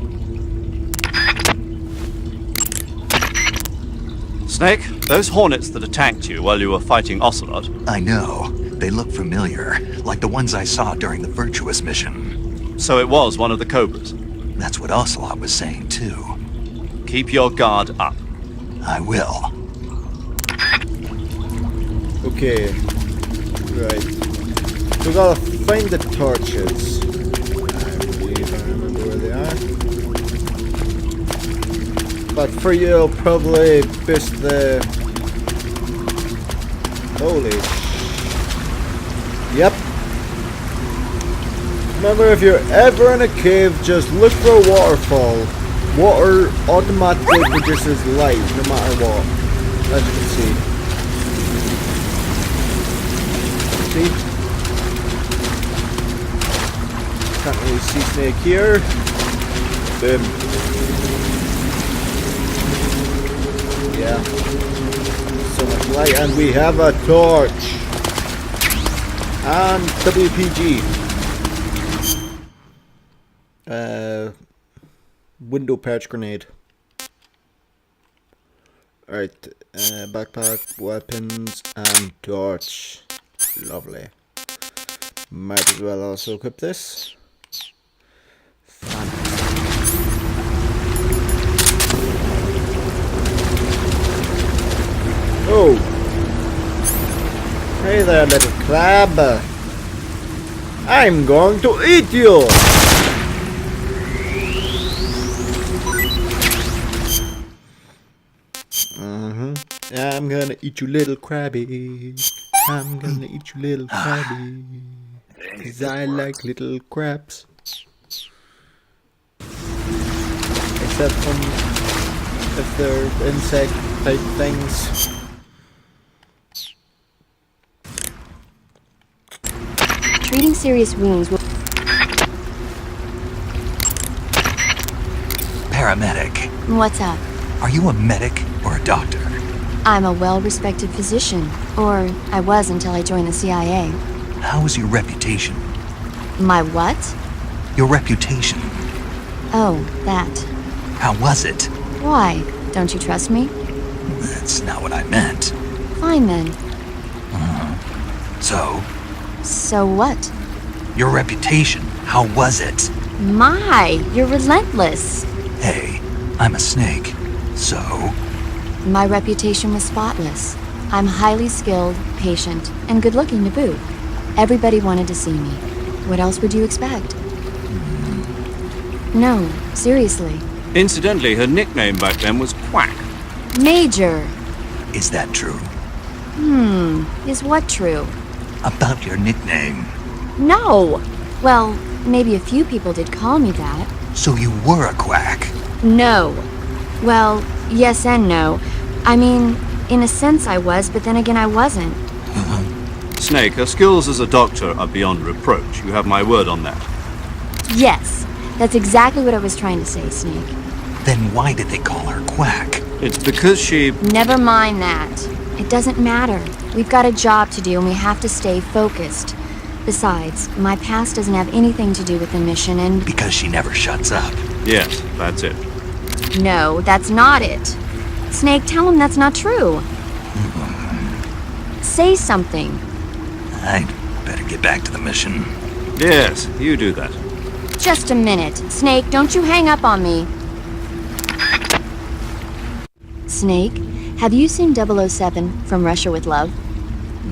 Snake, those hornets that attacked you while you were fighting Ocelot... I know. They look familiar, like the ones I saw during the Virtuous mission. So it was one of the Cobras. That's what Ocelot was saying, too. Keep your guard up. I will. Okay. Right. We gotta find the torches. I believe I remember where they are. But for you, I'll probably push the... Holy... Yep. Remember, if you're ever in a cave, just look for a waterfall. Water automatically produces light, no matter what. As you can see. See? Can't really see Snake here. Boom. Yeah. So much light, and we have a torch. And WPG. Window patch grenade. Alright, backpack, weapons, and torch. Lovely. Might as well also equip this. Oh! Hey there, little crab. I'm going to eat you! I'm gonna eat you, little crabby. I'm gonna eat you, little crabby. 'Cause I like little crabs. Except from if they're insect type things. Treating serious wounds will... Paramedic. What's up? Are you a medic or a doctor? I'm a well-respected physician. Or I was until I joined the CIA. How is your reputation? My what? Your reputation. Oh, that. How was it? Why? Don't you trust me? That's not what I meant. Fine then. So? So what? Your reputation. How was it? My, you're relentless. Hey, I'm a snake. So? My reputation was spotless. I'm highly skilled, patient, and good-looking to boot. Everybody wanted to see me. What else would you expect? No, seriously. Incidentally, her nickname back then was Quack. Major. Is that true? Is what true? About your nickname. No! Well, maybe a few people did call me that. So you were a quack? No. Well, yes and no. I mean, in a sense I was, but then again I wasn't. Snake, her skills as a doctor are beyond reproach. You have my word on that. Yes, that's exactly what I was trying to say, Snake. Then why did they call her Quack? It's because she... Never mind that. It doesn't matter. We've got a job to do and we have to stay focused. Besides, my past doesn't have anything to do with the mission and... Because she never shuts up. Yes, that's it. No, that's not it. Snake, tell him that's not true. Say something. I'd better get back to the mission. Yes, you do that. Just a minute. Snake, don't you hang up on me. Snake, have you seen 007 From Russia with Love?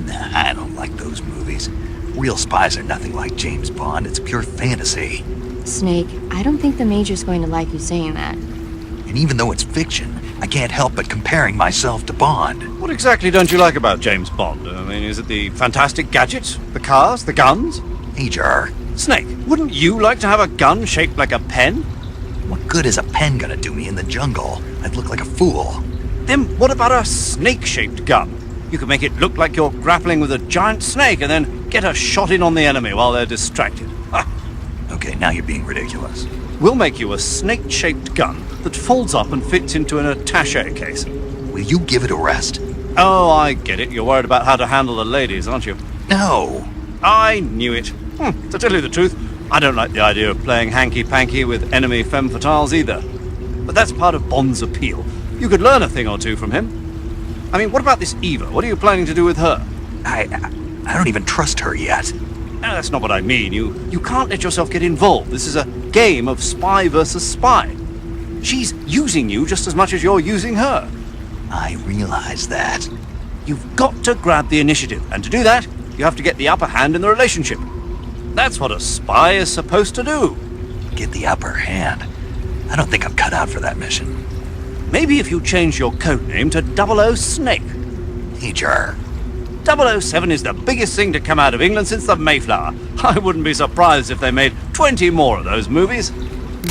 Nah, I don't like those movies. Real spies are nothing like James Bond. It's pure fantasy. Snake, I don't think the Major's going to like you saying that. And even though it's fiction, I can't help but comparing myself to Bond. What exactly don't you like about James Bond? I mean, is it the fantastic gadgets? The cars? The guns? Major. Snake, wouldn't you like to have a gun shaped like a pen? What good is a pen gonna do me in the jungle? I'd look like a fool. Then what about a snake-shaped gun? You could make it look like you're grappling with a giant snake and then get a shot in on the enemy while they're distracted. Okay, now you're being ridiculous. We'll make you a snake-shaped gun that folds up and fits into an attaché case. Will you give it a rest? Oh, I get it. You're worried about how to handle the ladies, aren't you? No. I knew it. To tell you the truth, I don't like the idea of playing hanky-panky with enemy femme fatales either. But that's part of Bond's appeal. You could learn a thing or two from him. I mean, what about this Eva? What are you planning to do with her? I don't even trust her yet. No, that's not what I mean. You can't let yourself get involved. This is a game of spy versus spy. She's using you just as much as you're using her. I realize that. You've got to grab the initiative, and to do that, you have to get the upper hand in the relationship. That's what a spy is supposed to do. Get the upper hand? I don't think I'm cut out for that mission. Maybe if you change your code name to 00 Snake. Teacher. 007 is the biggest thing to come out of England since the Mayflower. I wouldn't be surprised if they made 20 more of those movies.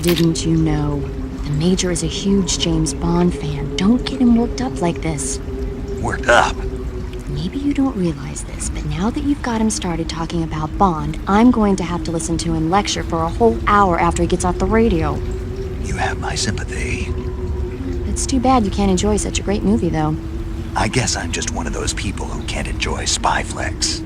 Didn't you know? The Major is a huge James Bond fan. Don't get him worked up like this. Worked up? Maybe you don't realize this, but now that you've got him started talking about Bond, I'm going to have to listen to him lecture for a whole hour after he gets off the radio. You have my sympathy. It's too bad you can't enjoy such a great movie, though. I guess I'm just one of those people who can't enjoy spy flicks.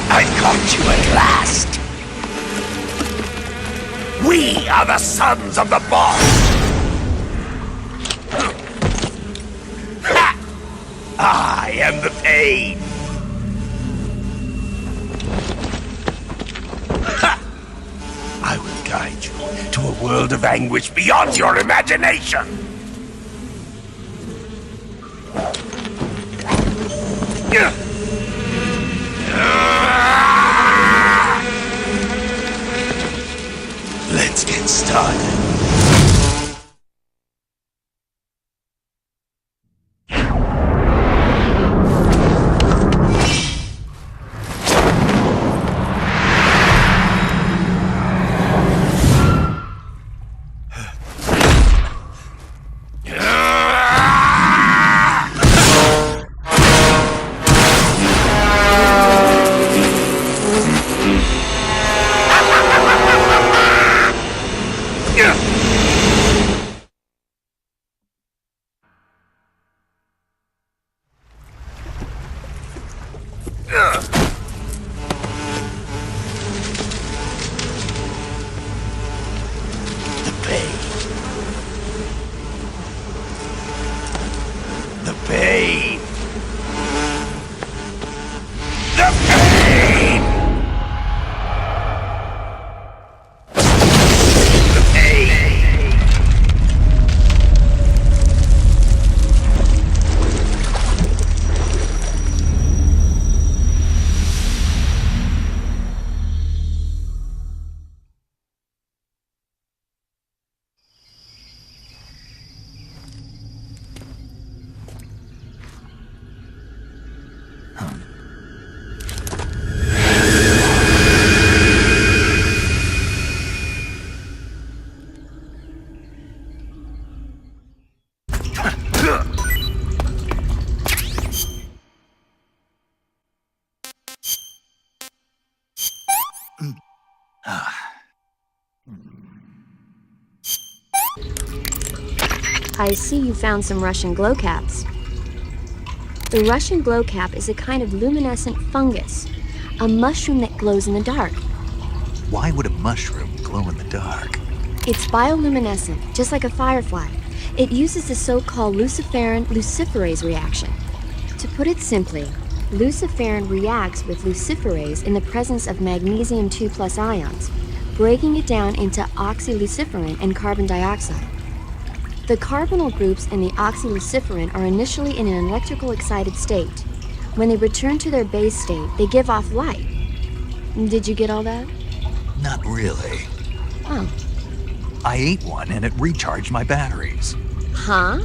I caught you at last. We are the sons of the boss. Ha! I am the pain. Ha! I will guide you to a world of anguish beyond your imagination. Let's get started. I see you found some Russian glowcaps. The Russian glowcap is a kind of luminescent fungus, a mushroom that glows in the dark. Why would a mushroom glow in the dark? It's bioluminescent, just like a firefly. It uses the so-called luciferin-luciferase reaction. To put it simply, luciferin reacts with luciferase in the presence of magnesium 2+ ions, breaking it down into oxyluciferin and carbon dioxide. The carbonyl groups in the oxyluciferin are initially in an electrical excited state. When they return to their base state, they give off light. Did you get all that? Not really. Oh. I ate one and it recharged my batteries. Huh?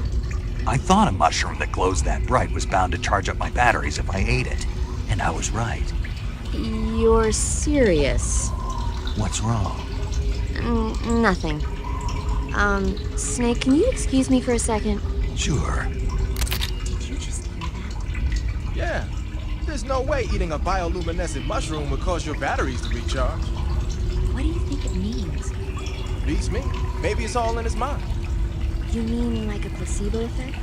I thought a mushroom that glows that bright was bound to charge up my batteries if I ate it. And I was right. You're serious? What's wrong? Nothing. Snake, can you excuse me for a second? Sure. Did you just hear that? Yeah. There's no way eating a bioluminescent mushroom would cause your batteries to recharge. What do you think it Beats me. Maybe it's all in his mind. You mean like a placebo effect?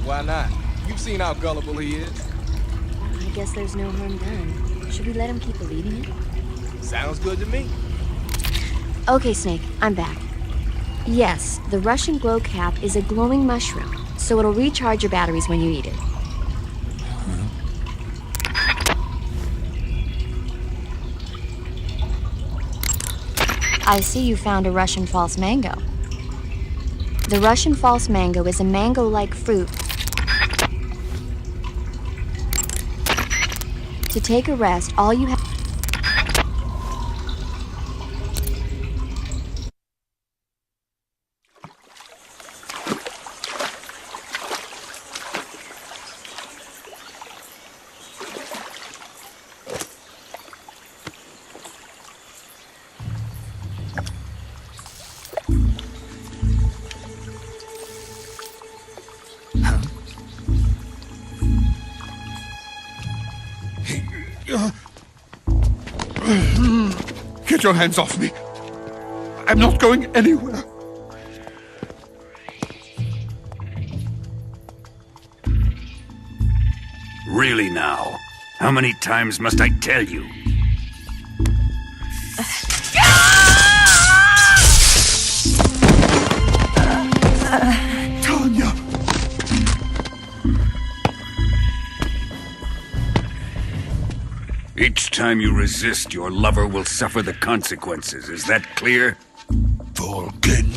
Why not? You've seen how gullible he is. I guess there's no harm done. Should we let him keep believing it? Sounds good to me. Okay, Snake, I'm back. Yes, the Russian glow cap is a glowing mushroom, so it'll recharge your batteries when you eat it. I see you found a Russian false mango. The Russian false mango is a mango-like fruit. To take a rest, all you have... Get your hands off me. I'm not going anywhere. Really now? How many times must I tell you? Tanya! Each time you resist, your lover will suffer the consequences. Is that clear? Vulcan.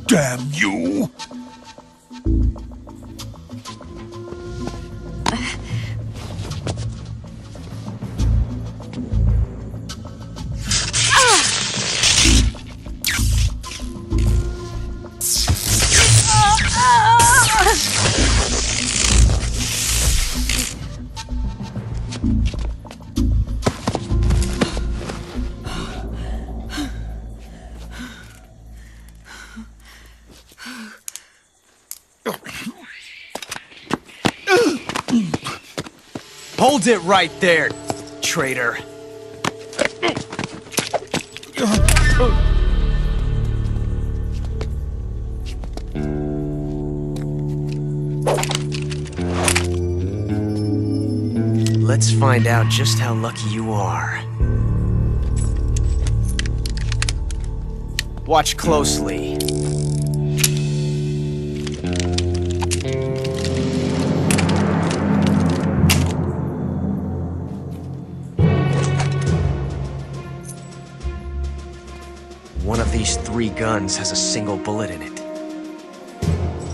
Damn you! Hold it right there, traitor. Let's find out just how lucky you are. Watch closely. One of these 3 guns has a single bullet in it.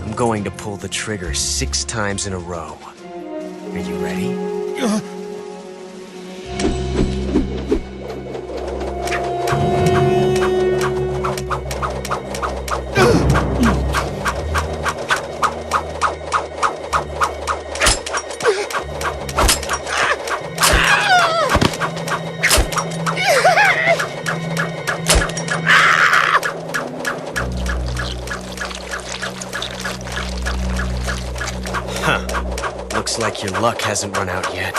I'm going to pull the trigger 6 times in a row. Are you ready? Looks like your luck hasn't run out yet.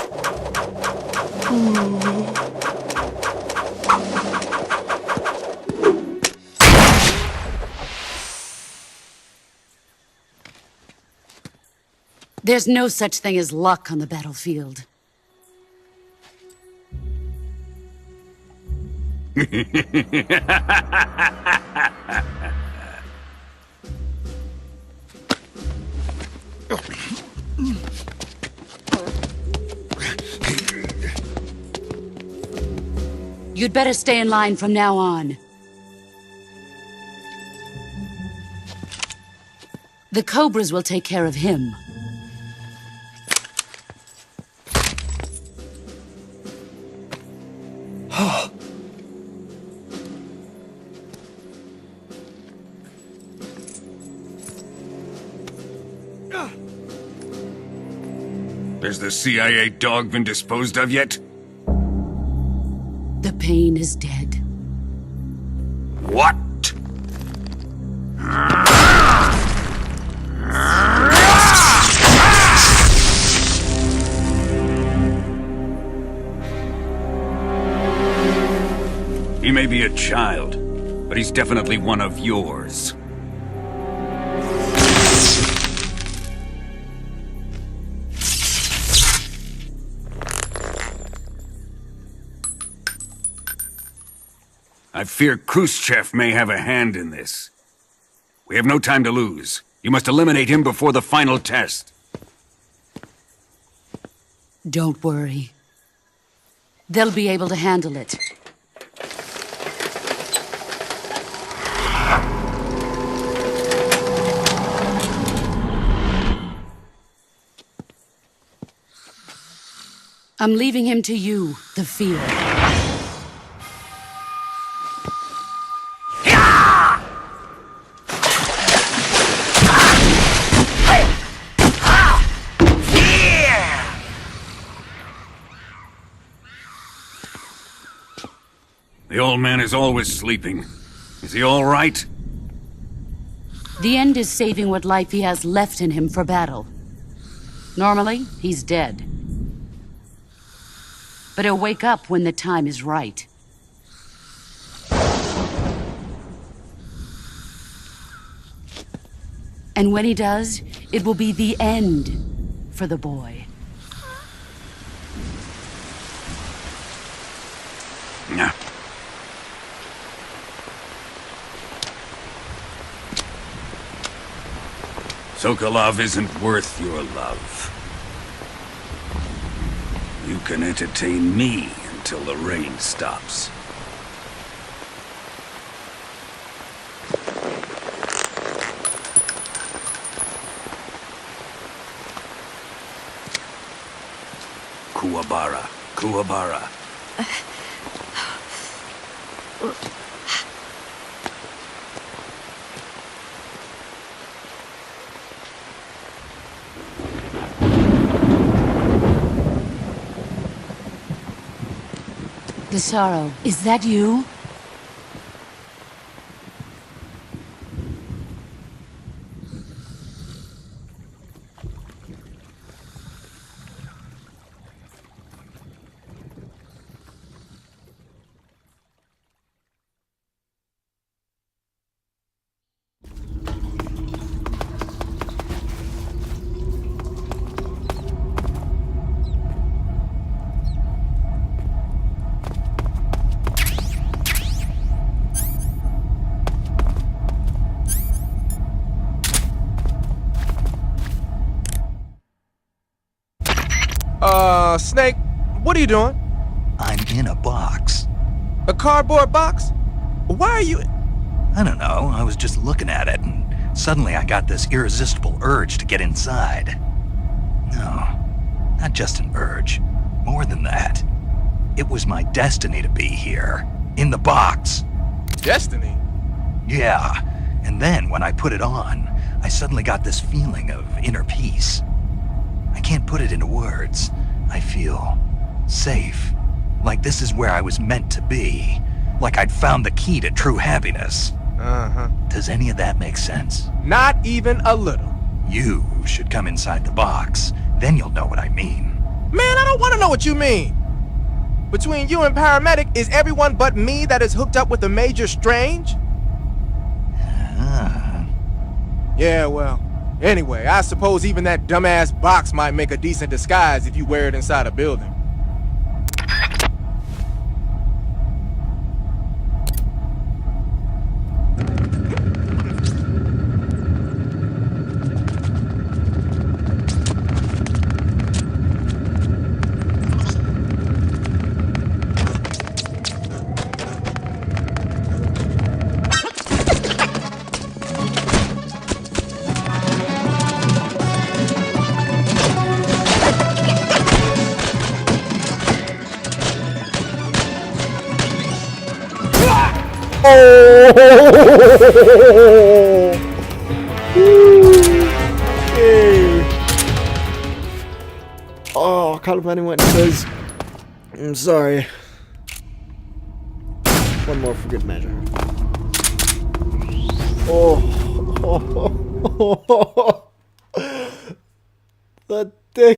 There's no such thing as luck on the battlefield. You'd better stay in line from now on. The Cobras will take care of him. Has the CIA dog been disposed of yet? The pain is dead. What? be a child, but he's definitely one of yours. I fear Khrushchev may have a hand in this. We have no time to lose. You must eliminate him before the final test. Don't worry. They'll be able to handle it. I'm leaving him to you, the field. The old man is always sleeping. Is he all right? The end is saving what life he has left in him for battle. Normally, he's dead. But he'll wake up when the time is right. And when he does, it will be the end for the boy. Nah. Sokolov isn't worth your love. You can entertain me until the rain stops. Kuwabara, Kuwabara. Desaro, is that you? Snake, what are you doing? I'm in a box. A cardboard box? Why are you... I don't know, I was just looking at it, and suddenly I got this irresistible urge to get inside. No, not just an urge. More than that. It was my destiny to be here. In the box. Destiny? Yeah, and then when I put it on, I suddenly got this feeling of inner peace. I can't put it into words. I feel safe. Like this is where I was meant to be. Like I'd found the key to true happiness. Uh-huh. Does any of that make sense? Not even a little. You should come inside the box. Then you'll know what I mean. Man, I don't want to know what you mean. Between you and Paramedic, is everyone but me that is hooked up with a Major Strange? Yeah, well, anyway, I suppose even that dumbass box might make a decent disguise if you wear it inside a building. Oh, Call of Penny went and says, I'm sorry. One more for good measure. The dick.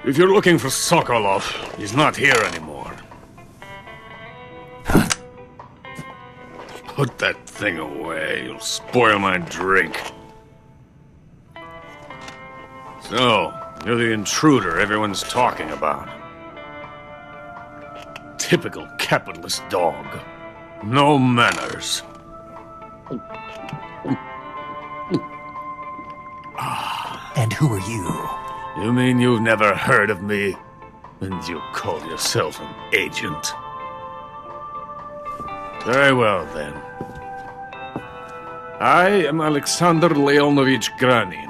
If you're looking for Sokolov, he's not here anymore. Put that thing away. You'll spoil my drink. So, you're the intruder everyone's talking about. Typical capitalist dog. No manners. And who are you? You mean you've never heard of me? And you call yourself an agent? Very well, then. I am Alexander Leonovich Granin.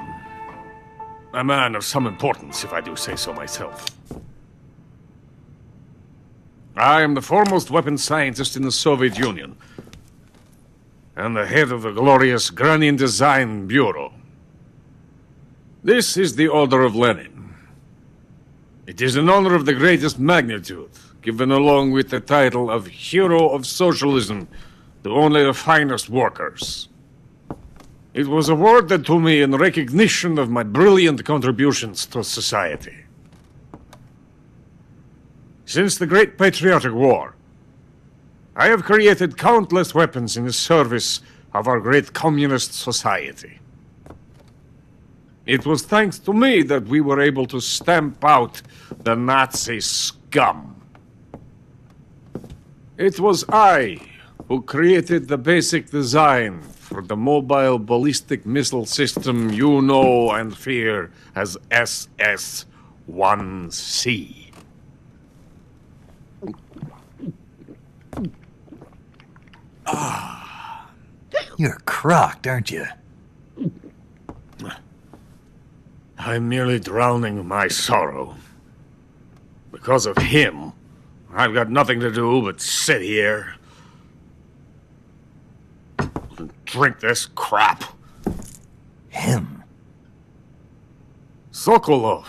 A man of some importance, if I do say so myself. I am the foremost weapons scientist in the Soviet Union, and the head of the glorious Granin Design Bureau. This is the Order of Lenin. It is an honor of the greatest magnitude, given along with the title of Hero of Socialism to only the finest workers. It was awarded to me in recognition of my brilliant contributions to society. Since the Great Patriotic War, I have created countless weapons in the service of our great communist society. It was thanks to me that we were able to stamp out the Nazi scum. It was I who created the basic design for the mobile ballistic missile system you know and fear as SS-1C. You're crocked, aren't you? I'm merely drowning my sorrow. Because of him, I've got nothing to do but sit here and drink this crap. Him? Sokolov.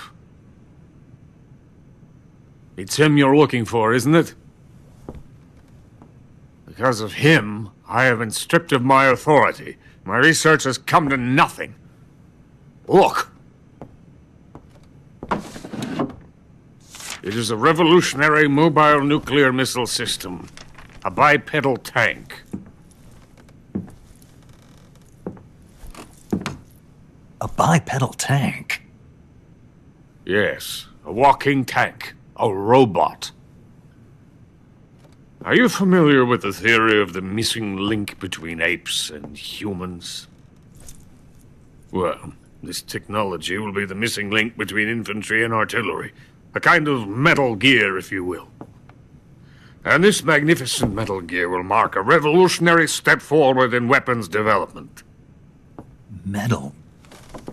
It's him you're looking for, isn't it? Because of him, I have been stripped of my authority. My research has come to nothing. Look. It is a revolutionary mobile nuclear missile system. A bipedal tank. A bipedal tank? Yes, a walking tank. A robot. Are you familiar with the theory of the missing link between apes and humans? Well, this technology will be the missing link between infantry and artillery. A kind of Metal Gear, if you will. And this magnificent Metal Gear will mark a revolutionary step forward in weapons development. Metal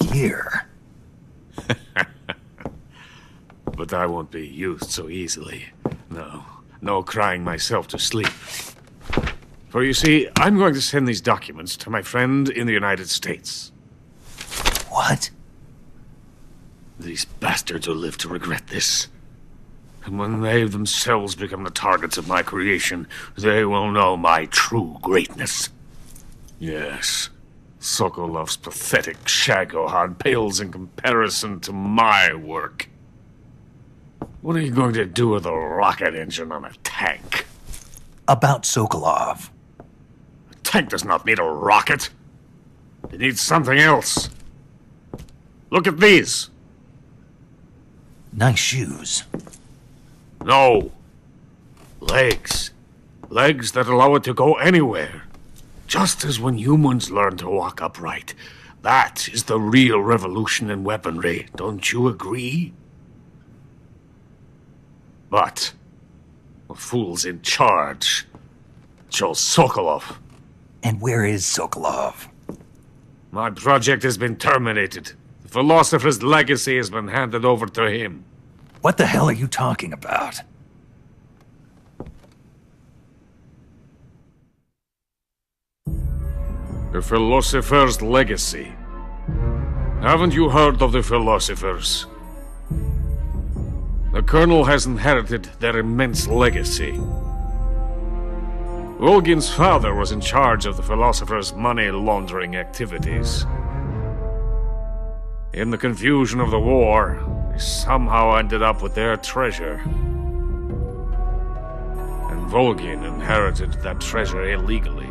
Gear? But I won't be used so easily. No crying myself to sleep. For you see, I'm going to send these documents to my friend in the United States. What? These bastards will live to regret this. And when they themselves become the targets of my creation, they will know my true greatness. Yes, Sokolov's pathetic Shagohod pales in comparison to my work. What are you going to do with a rocket engine on a tank? About Sokolov. A tank does not need a rocket. It needs something else. Look at these. Nice shoes. No. Legs. Legs that allow it to go anywhere. Just as when humans learn to walk upright. That is the real revolution in weaponry. Don't you agree? But the fool's in charge. Joe Sokolov. And where is Sokolov? My project has been terminated. The philosopher's legacy has been handed over to him. What the hell are you talking about? The philosopher's legacy. Haven't you heard of the philosophers? The Colonel has inherited their immense legacy. Volgin's father was in charge of the philosopher's money laundering activities. In the confusion of the war, I somehow ended up with their treasure. And Volgin inherited that treasure illegally.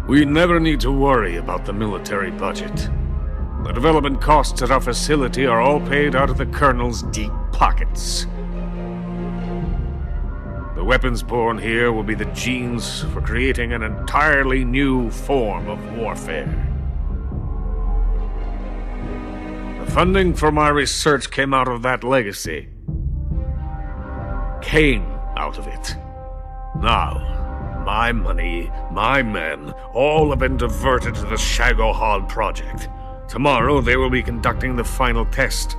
We never need to worry about the military budget. The development costs at our facility are all paid out of the Colonel's deep pockets. The weapons born here will be the genes for creating an entirely new form of warfare. The funding for my research came out of that legacy. Came out of it. Now, my money, my men, all have been diverted to the Shagohod project. Tomorrow they will be conducting the final test,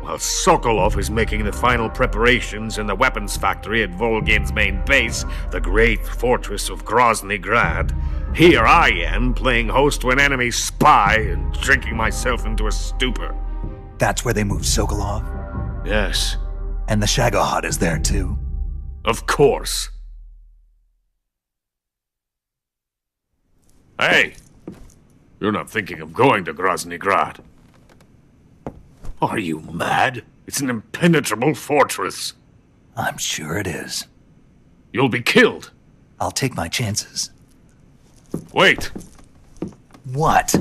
while Sokolov is making the final preparations in the weapons factory at Volgin's main base, the great fortress of Grozny Grad. Here I am, playing host to an enemy spy and drinking myself into a stupor. That's where they moved Sokolov? Yes. And the Shagohod is there too? Of course. Hey! You're not thinking of going to Grozny Grad. Are you mad? It's an impenetrable fortress. I'm sure it is. You'll be killed. I'll take my chances. Wait. What?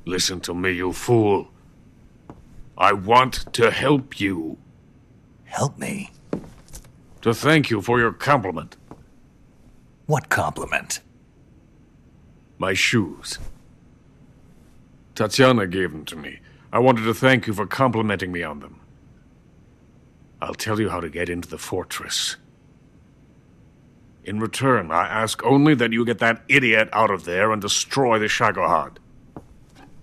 Listen to me, you fool. I want to help you. Help me? To thank you for your compliment. What compliment? My shoes. Tatiana gave them to me. I wanted to thank you for complimenting me on them. I'll tell you how to get into the fortress. In return, I ask only that you get that idiot out of there and destroy the Shagohod.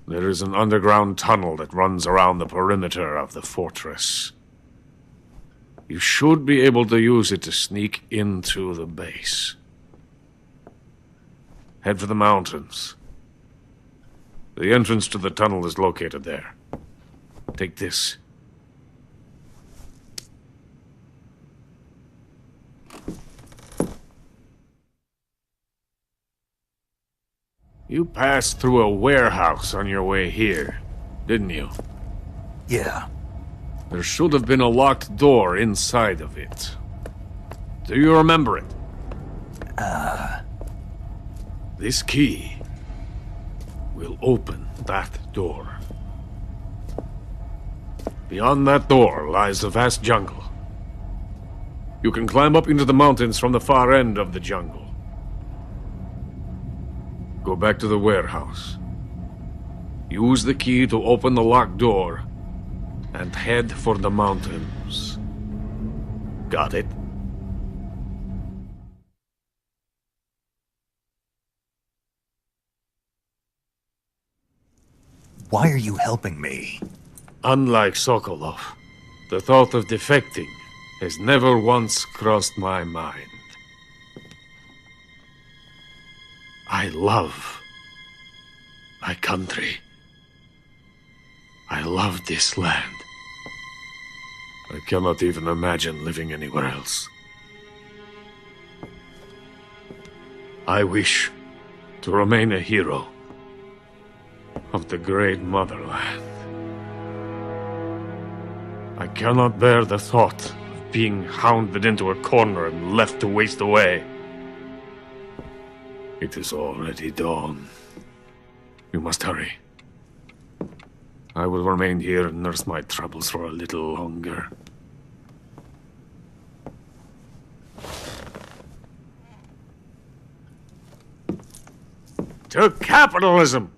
There is an underground tunnel that runs around the perimeter of the fortress. You should be able to use it to sneak into the base. Head for the mountains. The entrance to the tunnel is located there. Take this. You passed through a warehouse on your way here, didn't you? Yeah. There should have been a locked door inside of it. Do you remember it? This key will open that door. Beyond that door lies a vast jungle. You can climb up into the mountains from the far end of the jungle. Go back to the warehouse. Use the key to open the locked door and head for the mountains. Got it? Why are you helping me? Unlike Sokolov, the thought of defecting has never once crossed my mind. I love my country. I love this land. I cannot even imagine living anywhere else. I wish to remain a hero of the great motherland. I cannot bear the thought of being hounded into a corner and left to waste away. It is already dawn. You must hurry. I will remain here and nurse my troubles for a little longer. To capitalism!